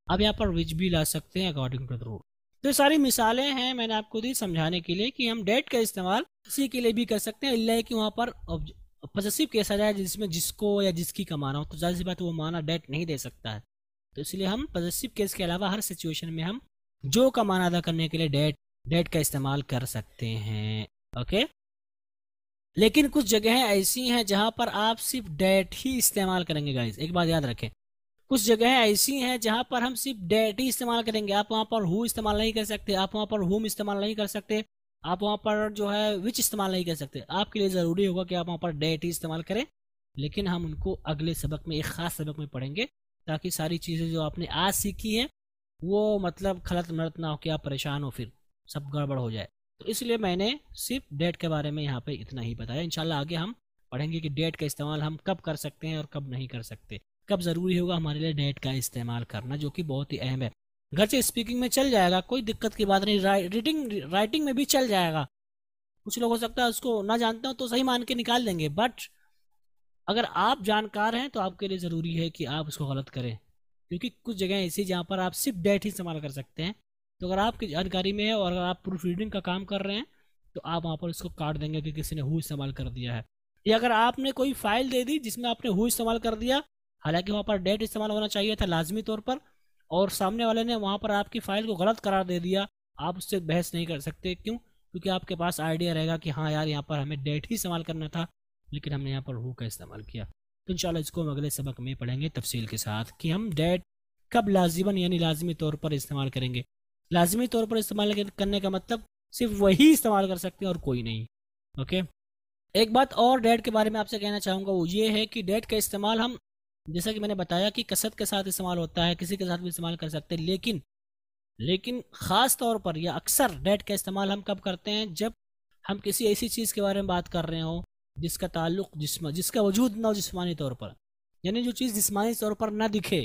अब यहाँ पर विच भी ला सकते हैं अकॉर्डिंग टू द रूल। तो ये सारी मिसालें हैं मैंने आपको दी समझाने के लिए कि हम डेट का इस्तेमाल किसी के लिए भी कर सकते हैं, इल्ला कि वहाँ पर पॉसेसिव केस आ जाए जिसमें जिसको या जिसकी का माना हो, तो जाहिर सी बात वो माना डेट नहीं दे सकता है। तो इसलिए हम पॉसेसिव केस के अलावा हर सिचुएशन में हम जो का माना अदा करने के लिए डेट का इस्तेमाल कर सकते हैं। ओके, लेकिन कुछ जगहें ऐसी हैं जहां पर आप सिर्फ डेट ही इस्तेमाल करेंगे। गाइस एक बात याद रखें, कुछ जगहें ऐसी हैं जहां पर हम सिर्फ डेट ही इस्तेमाल करेंगे। आप वहां पर हु इस्तेमाल नहीं कर सकते, आप वहां पर हुम इस्तेमाल नहीं कर सकते, आप वहां पर जो है विच इस्तेमाल नहीं कर सकते। आपके लिए ज़रूरी होगा कि आप वहां पर डेट ही इस्तेमाल करें, लेकिन हम उनको अगले सबक में, एक ख़ास सबक में पढ़ेंगे, ताकि सारी चीज़ें जो आपने आज सीखी है वो मतलब खलत मलत ना हो कि आप परेशान हो, फिर सब गड़बड़ हो जाए। तो इसलिए मैंने सिर्फ डेट के बारे में यहाँ पे इतना ही बताया। इंशाल्लाह आगे हम पढ़ेंगे कि डेट का इस्तेमाल हम कब कर सकते हैं और कब नहीं कर सकते, कब ज़रूरी होगा हमारे लिए डेट का इस्तेमाल करना, जो कि बहुत ही अहम है। घर से स्पीकिंग में चल जाएगा, कोई दिक्कत की बात नहीं, राइटिंग में भी चल जाएगा। कुछ लोग हो सकता है उसको ना जानते हो तो सही मान के निकाल देंगे, बट अगर आप जानकार हैं तो आपके लिए ज़रूरी है कि आप उसको गलत करें, क्योंकि कुछ जगह ऐसी जहाँ पर आप सिर्फ डेट ही इस्तेमाल कर सकते हैं। तो अगर आपकी जानकारी में है और अगर आप प्रूफ रीडिंग का काम कर रहे हैं तो आप वहाँ पर इसको काट देंगे कि किसी ने हु इस्तेमाल कर दिया है। या अगर आपने कोई फाइल दे दी जिसमें आपने हु इस्तेमाल कर दिया, हालांकि वहाँ पर डेट इस्तेमाल होना चाहिए था लाजमी तौर पर, और सामने वाले ने वहाँ पर आपकी फाइल को गलत करार दे दिया, आप उससे बहस नहीं कर सकते। क्यों? क्योंकि आपके पास आइडिया रहेगा कि हाँ यार यहाँ पर हमें डेट ही इस्तेमाल करना था, लेकिन हमने यहाँ पर हु का इस्तेमाल किया। तो इंशाल्लाह इसको हम अगले सबक में पढ़ेंगे तफसील के साथ कि हम डेट कब लाजिमन यानी लाजमी तौर पर इस्तेमाल करेंगे। लाजमी तौर पर इस्तेमाल करने का मतलब सिर्फ वही इस्तेमाल कर सकते हैं और कोई नहीं। ओके, एक बात और डेट के बारे में आपसे कहना चाहूँगा, वो ये है कि डेट का इस्तेमाल हम, जैसा कि मैंने बताया कि कसरत के साथ इस्तेमाल होता है, किसी के साथ भी इस्तेमाल कर सकते हैं, लेकिन ख़ास तौर पर या अक्सर डेट का इस्तेमाल हम कब करते हैं, जब हम किसी ऐसी चीज़ के बारे में बात कर रहे हो जिसका ताल्लुक जिसका वजूद ना हो जिस्मानी तौर पर, यानी जो चीज़ जिस्मानी तौर पर ना दिखे,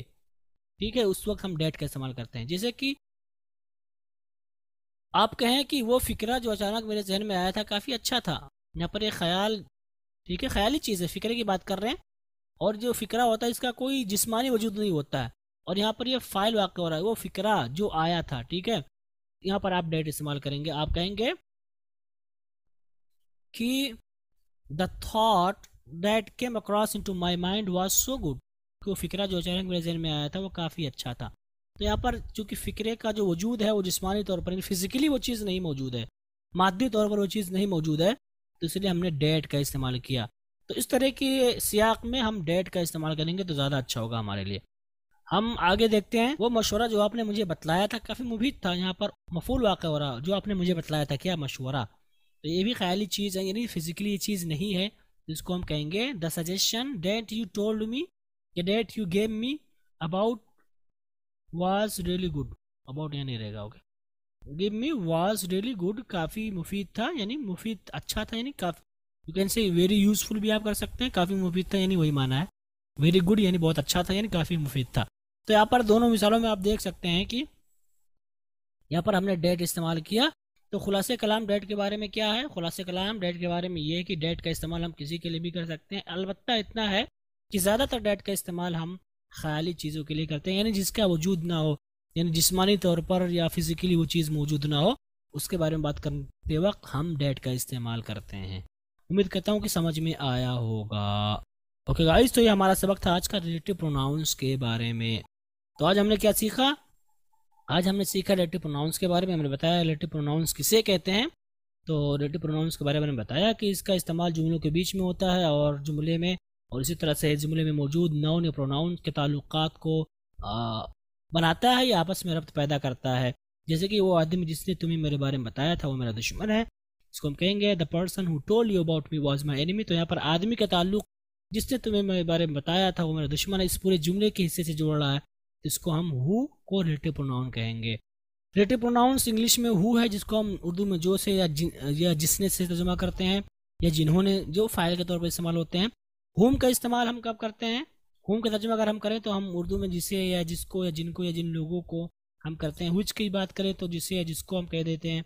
ठीक है, उस वक्त हम डेट का इस्तेमाल करते हैं। जैसे कि आप कहें कि वो फिक्रा जो अचानक मेरे जहन में आया था काफ़ी अच्छा था, यहाँ पर एक ख्याल, ठीक है, ख्याली चीज़ है, फिक्रे की बात कर रहे हैं, और जो फिक्रा होता है इसका कोई जिस्मानी वजूद नहीं होता है, और यहाँ पर ये फाइल वाक़ हो रहा है, वो फिक्रा जो आया था, ठीक है, यहाँ पर आप डेट इस्तेमाल करेंगे। आप कहेंगे कि the thought that came across into my mind was so good, कि वो फिक्रा जो अचानक मेरे जहन में आया था वो काफ़ी अच्छा था। तो यहाँ पर चूंकि फिक्रे का जो वजूद है वो जिस्मानी तौर पर, फिजिकली वो चीज़ नहीं मौजूद है, मादी तौर पर वो चीज़ नहीं मौजूद है, तो इसलिए हमने डेट का इस्तेमाल किया। तो इस तरह के सियाक में हम डेट का इस्तेमाल करेंगे तो ज़्यादा अच्छा होगा हमारे लिए। हम आगे देखते हैं, वो मशवरा जो आपने मुझे बतलाया था काफ़ी मुफीद था, यहाँ पर मफूल वाक़ा हो रहा, जो आपने मुझे बतलाया था, क्या मशवरा, तो ये भी ख्याली चीज़ है, यानी फिजिकली ये चीज़ नहीं है, जिसको हम कहेंगे the suggestion that you told me या that you gave me about was really good, about यहाँ नहीं रहेगा, okay, give me was really good, काफ़ी मुफीद था, यानी मुफीद अच्छा था, यानी काफ़ी, you can say very useful भी आप कर सकते हैं, काफ़ी मुफीद था यानी वही माना है, वेरी गुड यानी बहुत अच्छा था यानी काफ़ी मुफीद था। तो यहाँ पर दोनों मिसालों में आप देख सकते हैं कि यहाँ पर हमने डेट इस्तेमाल किया। तो खुलासे कलाम डेट के बारे में क्या है, खुलासे कलाम डेट के बारे में ये है कि डेट का इस्तेमाल हम किसी के लिए भी कर सकते हैं, अलबत्ता इतना है कि ज़्यादातर डेट का इस्तेमाल हम ख्याली चीज़ों के लिए करते हैं, यानी जिसका वजूद ना हो, यानी जिस्मानी तौर पर या फिजिकली वो चीज़ मौजूद ना हो, उसके बारे में बात करते वक्त हम डेट का इस्तेमाल करते हैं। उम्मीद करता हूँ कि समझ में आया होगा। ओके गाइस, तो ये हमारा सबक था आज का रिलेटिव प्रोनाउंस के बारे में। तो आज हमने क्या सीखा, आज हमने सीखा रिलेटिव प्रोनाउंस के बारे में। हमने बताया रिलेटिव प्रोनाउंस किसे कहते हैं, तो रिलेटिव प्रोनाउंस के बारे में मैंने बताया कि इसका इस्तेमाल जुमलों के बीच में होता है और जुमले में, और इसी तरह से जुमले में मौजूद नाउन या प्रोनाउन के ताल्लुकात को बनाता है या आपस में रब्त पैदा करता है। जैसे कि वो आदमी जिसने तुम्हें मेरे बारे में बताया था वो मेरा दुश्मन है, इसको हम कहेंगे the person who told you about me was my enemy. तो यहाँ पर आदमी का ताल्लुक जिसने तुम्हें मेरे बारे में बताया था वो मेरा दुश्मन है, इस पूरे जुमले के हिस्से से जोड़ रहा है, इसको हम हु को रिलेटिव प्रोनाउन कहेंगे। रिलेटिव प्रोनाउंस इंग्लिश में हु है, जिसको हम उर्दू में जो से या जिसने से तर्जुमा करते हैं, या जिन्होंने, जो फाइल के तौर पर इस्तेमाल होते हैं। हुम का इस्तेमाल हम कब करते हैं, हुम का तर्जुमा अगर हम करें तो हम उर्दू में जिसे या जिसको या जिनको या जिन लोगों को हम करते हैं। हुज की बात करें तो जिसे या जिसको हम कह देते हैं।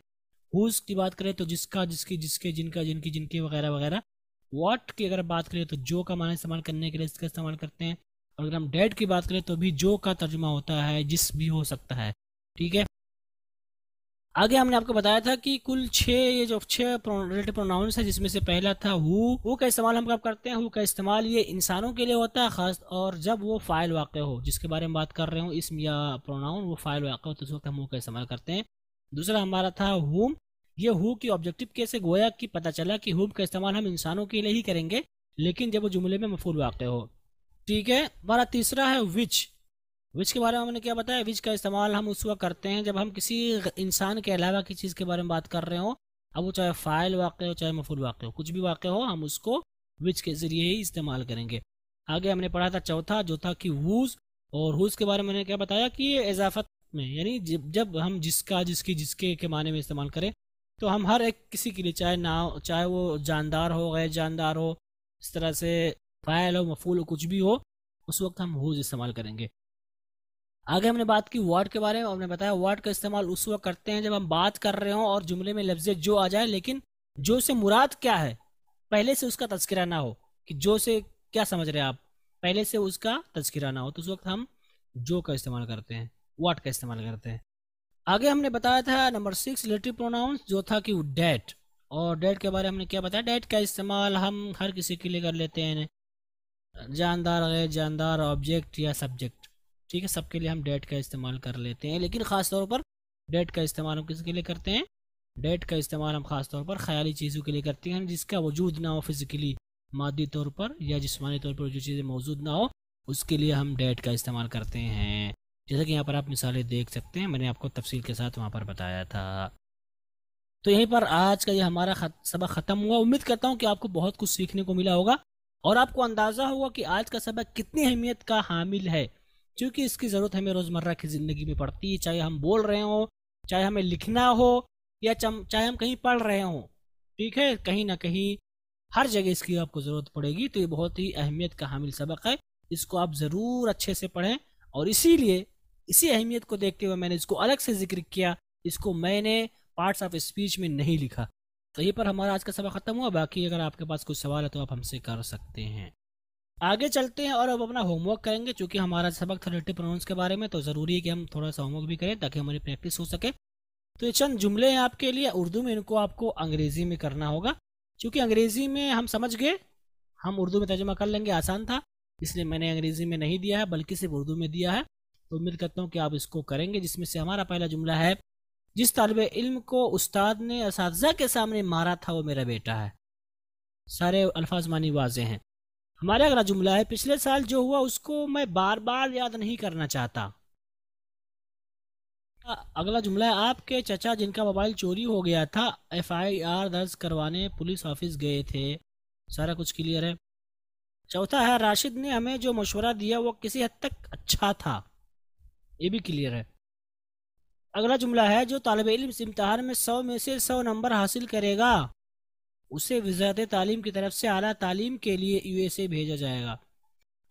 हुज की बात करें तो जिसका, जिसकी, जिसके, जिनका, जिनकी, जिनके वगैरह वगैरह। व्हाट की अगर बात करें तो जो का माना इस्तेमाल करने के लिए इसका इस्तेमाल करते हैं। और अगर हम डेट की बात करें तो भी जो का तर्जुमा होता है, जिस भी हो सकता है, ठीक है। आगे हमने आपको बताया था कि कुल 6 रिलेटिव प्रोनाउंस है, जिसमें से पहला था हु का इस्तेमाल हम कब करते हैं। हु का इस्तेमाल ये इंसानों के लिए होता है खास, और जब वो फाइल वाक़ हो, जिसके बारे में बात कर रहे हो, इसम या प्रोनाउन, वो फाइल वाक़ हो तो उस वक्त हम हु का इस्तेमाल करते हैं। दूसरा हमारा था हुम। ये हु की ऑब्जेक्टिव कैसे, गोया कि पता चला कि हुम का इस्तेमाल हम इंसानों के लिए ही करेंगे, लेकिन जब वो जुमले में मफूल वाक़ हो, ठीक है। हमारा तीसरा है विच। विच के बारे में हमने क्या बताया, विच का इस्तेमाल हम उस वक्त करते हैं जब हम किसी इंसान के अलावा की चीज़ के बारे में बात कर रहे हो, अब वो चाहे फ़ाइल वाक़ हो चाहे मफूल वाक़ हो, कुछ भी वाक़ हो, हम उसको विच के ज़रिए ही इस्तेमाल करेंगे। आगे हमने पढ़ा था चौथा, जो था कि हुज़। और हुज़ के बारे में मैंने क्या बताया कि ये इजाफत में, यानी जब हम जिसका, जिसकी, जिसके के माने में इस्तेमाल करें तो हम हर एक किसी के लिए, चाहे नाव, चाहे वो जानदार हो, गैर जानदार हो, इस तरह से फ़ाइल हो, मफ़ूल हो, कुछ भी हो, उस वक्त हम हुज़ इस्तेमाल करेंगे। आगे हमने बात की वर्ड के बारे में। हमने बताया वर्ड का इस्तेमाल उस वक्त करते हैं जब हम बात कर रहे हों और जुमले में लफ्ज़ जो आ जाए, लेकिन जो से मुराद क्या है पहले से उसका तज़किरा ना हो, कि जो से क्या समझ रहे हैं आप, पहले से उसका तज़किरा ना हो, तो उस वक्त हम जो का इस्तेमाल करते हैं, व्हाट का इस्तेमाल करते हैं। आगे हमने बताया था नंबर 6 रिलेटिव प्रोनाउंस, जो था कि डैट। और डैट के बारे में हमने क्या बताया, डैट का इस्तेमाल हम हर किसी के लिए कर लेते हैं, जानदार, गैर जानदार, ऑब्जेक्ट या सब्जेक्ट, ठीक है, सबके लिए हम डैट का इस्तेमाल कर लेते हैं। लेकिन ख़ास तौर पर डैट का इस्तेमाल हम किसके लिए करते हैं, डैट का इस्तेमाल हम ख़ास तौर पर ख़याली चीज़ों के लिए करते हैं, जिसका वजूद ना हो फिज़िकली, मादी तौर पर या जिस्मानी तौर पर जो चीज़ें मौजूद ना हो, उसके लिए हम डैट का इस्तेमाल करते हैं। जैसा कि यहाँ पर आप मिसालें देख सकते हैं, मैंने आपको तफसील के साथ वहाँ पर बताया था। तो यहीं पर आज का ये हमारा सबक ख़त्म हुआ। उम्मीद करता हूँ कि आपको बहुत कुछ सीखने को मिला होगा और आपको अंदाज़ा होगा कि आज का सबक कितनी अहमियत का हामिल है, क्योंकि इसकी ज़रूरत हमें रोज़मर्रा की ज़िंदगी में पड़ती है, चाहे हम बोल रहे हों, चाहे हमें लिखना हो, या चाहे हम कहीं पढ़ रहे हों, ठीक है, कहीं ना कहीं हर जगह इसकी आपको ज़रूरत पड़ेगी। तो ये बहुत ही अहमियत का हामिल सबक है, इसको आप ज़रूर अच्छे से पढ़ें। और इसीलिए इसी अहमियत को देखते हुए मैंने इसको अलग से जिक्र किया, इसको मैंने पार्ट्स ऑफ स्पीच में नहीं लिखा। तो ये पर हमारा आज का सबक ख़त्म हुआ। बाकी अगर आपके पास कोई सवाल है तो आप हमसे कर सकते हैं। आगे चलते हैं और अब अपना होमवर्क करेंगे। चूँकि हमारा सबक था रिलेटिव प्रोनाउंस के बारे में, तो ज़रूरी है कि हम थोड़ा सा होमवर्क भी करें ताकि हमारी प्रैक्टिस हो सके। तो ये चंद जुमले हैं आपके लिए उर्दू में, इनको आपको अंग्रेज़ी में करना होगा। क्योंकि अंग्रेज़ी में हम समझ गए, हम उर्दू में तर्जुमा कर लेंगे, आसान था, इसलिए मैंने अंग्रेज़ी में नहीं दिया है बल्कि सिर्फ उर्दू में दिया है। तो उम्मीद करता हूँ कि आप इसको करेंगे। जिसमें से हमारा पहला जुमला है, जिस तालिबे इल्म को उस्ताद ने असातिज़ा के सामने मारा था वो मेरा बेटा है। सारे अल्फाज मानी वाज़ेह हैं। हमारा अगला जुमला है, पिछले साल जो हुआ उसको मैं बार बार याद नहीं करना चाहता। अगला जुमला है, आपके चचा जिनका मोबाइल चोरी हो गया था FIR दर्ज करवाने पुलिस ऑफिस गए थे। सारा कुछ क्लियर है। चौथा है, राशिद ने हमें जो मशवरा दिया वो किसी हद तक अच्छा था। ये भी क्लियर है। अगला जुमला है, जो तालिब इल्म इम्तिहान में 100 में से 100 नंबर हासिल करेगा उसे वज़ारत तालीम की तरफ से आला तालीम के लिए USA भेजा जाएगा।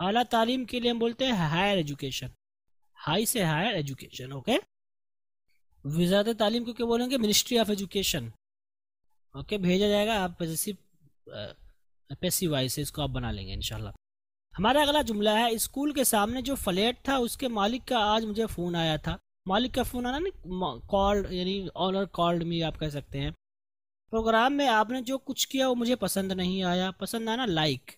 आला तालीम के लिए हम बोलते हैं हायर एजुकेशन, हाई से हायर एजुकेशन, ओके। वज़ारत तालीम को क्या बोलेंगे, मिनिस्ट्री ऑफ एजुकेशन, ओके। भेजा जाएगा, आप पैसिव वॉइस से इसको आप बना लेंगे इंशाल्लाह। हमारा अगला जुमला है, स्कूल के सामने जो फ्लैट था उसके मालिक का आज मुझे फ़ोन आया था। मालिक का फ़ोन आना नहीं, कॉल्ड, यानी ऑनर कॉल्ड मी आप कह सकते हैं। प्रोग्राम में आपने जो कुछ किया वो मुझे पसंद नहीं आया। पसंद आना, लाइक,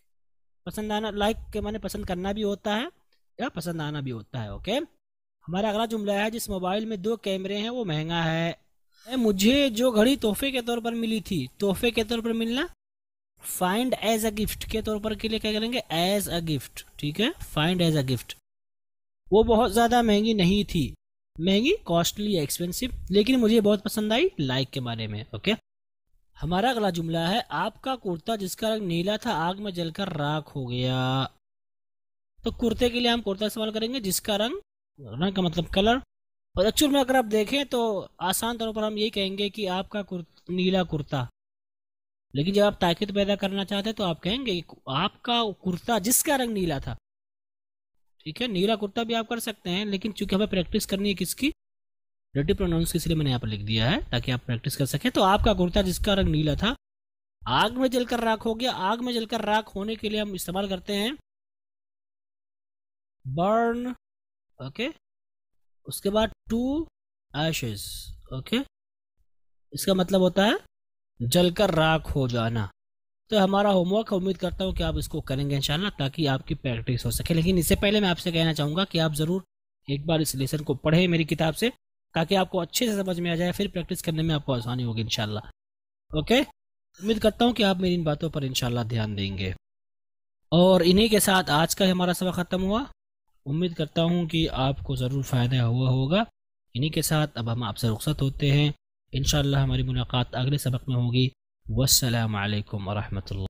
पसंद आना, लाइक के माने पसंद करना भी होता है या पसंद आना भी होता है, ओके। हमारा अगला जुमला है, जिस मोबाइल में 2 कैमरे हैं वो महंगा है। मुझे जो घड़ी तोहफे के तौर पर मिली थी, तोहफे के तौर पर मिलना, फाइंड एज अ गिफ्ट के तौर पर के लिए क्या करेंगे, एज अ गिफ्ट, ठीक है, फाइंड एज अ गिफ्ट। वो बहुत ज़्यादा महंगी नहीं थी, महंगी, कॉस्टली, एक्सपेंसिव, लेकिन मुझे बहुत पसंद आई, लाइक के बारे में, ओके। हमारा अगला जुमला है, आपका कुर्ता जिसका रंग नीला था आग में जलकर राख हो गया। तो कुर्ते के लिए हम कुर्ता इस्तेमाल करेंगे जिसका रंग का मतलब कलर। और एक्चुअल में अगर आप देखें तो आसान तौर पर हम यही कहेंगे कि आपका नीला कुर्ता, लेकिन जब आप ताकीद पैदा करना चाहते हैं तो आप कहेंगे आपका कुर्ता जिसका रंग नीला था, ठीक है। नीला कुर्ता भी आप कर सकते हैं, लेकिन चूंकि हमें प्रैक्टिस करनी है किसकी, रिलेटिव प्रोनाउंस, इसलिए मैंने यहाँ पर लिख दिया है ताकि आप प्रैक्टिस कर सकें। तो आपका कुर्ता जिसका रंग नीला था आग में जलकर राख हो गया। आग में जलकर राख होने के लिए हम इस्तेमाल करते हैं बर्न, ओके। उसके बाद टू एशेस, ओके, इसका मतलब होता है जलकर राख हो जाना। तो हमारा होमवर्क, उम्मीद करता हूँ कि आप इसको करेंगे इंशाल्लाह ताकि आपकी प्रैक्टिस हो सके। लेकिन इससे पहले मैं आपसे कहना चाहूँगा कि आप ज़रूर एक बार इस लेसन को पढ़ें मेरी किताब से, ताकि आपको अच्छे से समझ में आ जाए, फिर प्रैक्टिस करने में आपको आसानी होगी इंशाल्लाह, ओके। उम्मीद करता हूँ कि आप मेरी इन बातों पर इंशाल्लाह ध्यान देंगे। और इन्हीं के साथ आज का हमारा सबक ख़त्म हुआ। उम्मीद करता हूँ कि आपको ज़रूर फ़ायदा हुआ होगा। इन्हीं के साथ अब हम आपसे रुखसत होते हैं। इंशाल्लाह हमारी मुलाकात अगले सबक में होगी। वस्सलामु अलैकुम व रहमतुल्लाह।